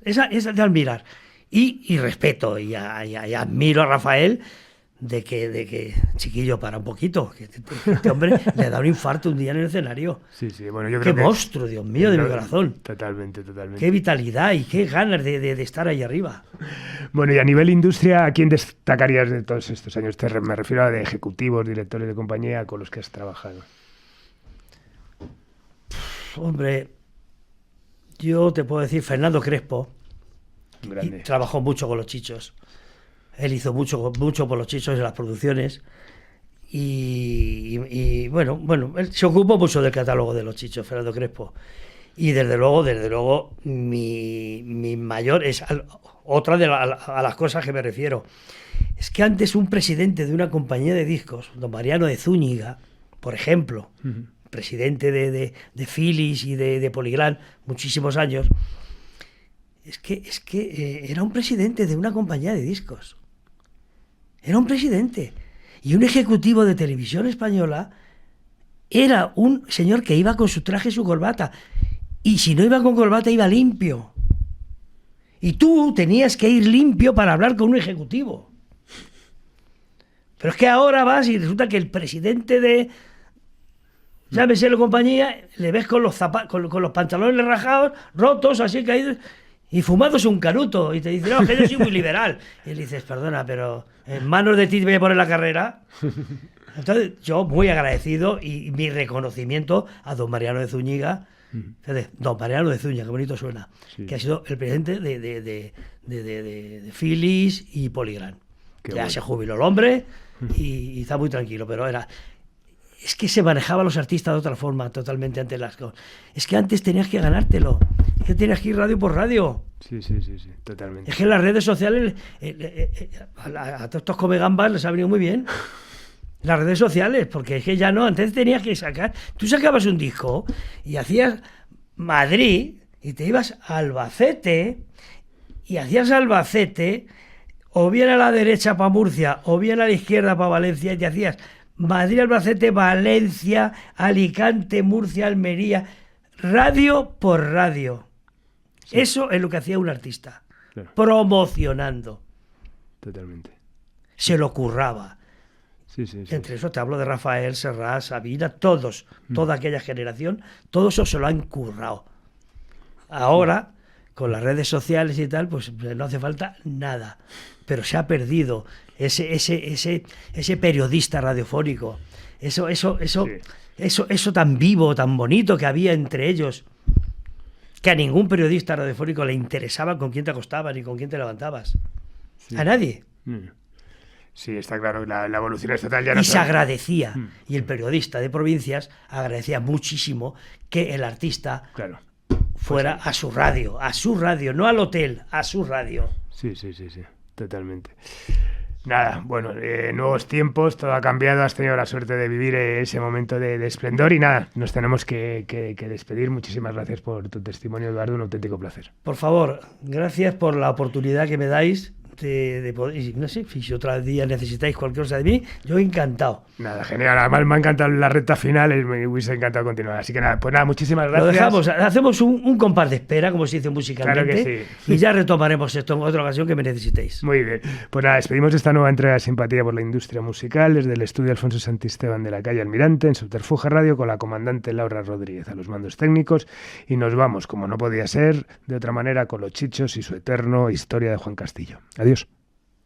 Esa de admirar. Y respeto y admiro a Rafael de que chiquillo, para un poquito, que este hombre le da un infarto un día en el escenario. Sí, bueno, yo creo qué monstruo, Dios mío, de mi corazón. Totalmente. Qué vitalidad y qué ganas de estar ahí arriba. Bueno, y a nivel industria, ¿a quién destacarías de todos estos años? Me refiero a de ejecutivos, directores de compañía con los que has trabajado. Hombre, yo te puedo decir Fernando Crespo, Grande. Y trabajó mucho con los Chichos. Él hizo mucho por los Chichos en las producciones. Y bueno, él se ocupó mucho del catálogo de los Chichos, Fernando Crespo. Y desde luego, mi mayor es otra a las cosas que me refiero. Es que antes un presidente de una compañía de discos, don Mariano de Zúñiga, por ejemplo, presidente de Philips y de Polygram, muchísimos años, es que era un presidente de una compañía de discos. Era un presidente. Y un ejecutivo de Televisión Española era un señor que iba con su traje y su corbata. Y si no iba con corbata, iba limpio. Y tú tenías que ir limpio para hablar con un ejecutivo. Pero es que ahora vas y resulta que el presidente de, llámese la compañía, le ves con los pantalones rajados, rotos, así caídos, y fumándose un canuto. Y te dice, no, que yo soy muy liberal. Y le dices, perdona, pero en manos de ti te voy a poner la carrera. Entonces, yo muy agradecido y mi reconocimiento a don Mariano de Zúñiga. Don Mariano de Zúñiga, qué bonito suena, sí. Que ha sido el presidente de Philips y Polygram. Qué ya bueno. Se jubiló el hombre y está muy tranquilo, pero es que se manejaban los artistas de otra forma totalmente antes las cosas. Es que antes tenías que ganártelo, es que tenías que ir radio por radio. Sí, totalmente. Es que en las redes sociales a todos estos comegambas les ha venido muy bien. Las redes sociales, porque es que ya no, antes tenías que sacar, tú sacabas un disco y hacías Madrid y te ibas a Albacete y hacías Albacete o bien a la derecha para Murcia o bien a la izquierda para Valencia y te hacías Madrid, Albacete, Valencia, Alicante, Murcia, Almería, radio por radio. Sí. Eso es lo que hacía un artista, claro. Promocionando. Totalmente. Se lo curraba. Sí. Entre eso te hablo de Rafael, Serrat, Sabina, todos, toda aquella generación, todo eso se lo han currado. Ahora, con las redes sociales y tal, pues no hace falta nada. Pero se ha perdido ese periodista radiofónico, eso tan vivo, tan bonito que había entre ellos, que a ningún periodista radiofónico le interesaba con quién te acostabas ni con quién te levantabas. Sí. A nadie. Sí, está claro, la evolución estatal ya no... Y se agradecía, y el periodista de provincias agradecía muchísimo que el artista fuera a su radio, no al hotel, a su radio. Sí, totalmente. Nada, bueno, nuevos tiempos, todo ha cambiado, has tenido la suerte de vivir ese momento de esplendor y nada, nos tenemos que despedir. Muchísimas gracias por tu testimonio, Eduardo, un auténtico placer. Por favor, gracias por la oportunidad que me dais de poder, no sé, si otro día necesitáis cualquier cosa de mí, yo encantado. Nada, genial, además me ha encantado la recta final, me hubiese encantado continuar, así que nada, pues nada, muchísimas gracias. Lo dejamos, hacemos un compás de espera, como se dice musicalmente, claro que sí. Y ya retomaremos esto en otra ocasión que me necesitéis. Muy bien, pues nada, despedimos esta nueva entrega de Simpatía por la Industria Musical desde el estudio Alfonso Santisteban de la calle Almirante, en Subterfuge Radio, con la comandante Laura Rodríguez a los mandos técnicos, y nos vamos, como no podía ser de otra manera, con los Chichos y su eterno Historia de Juan Castillo. Adiós.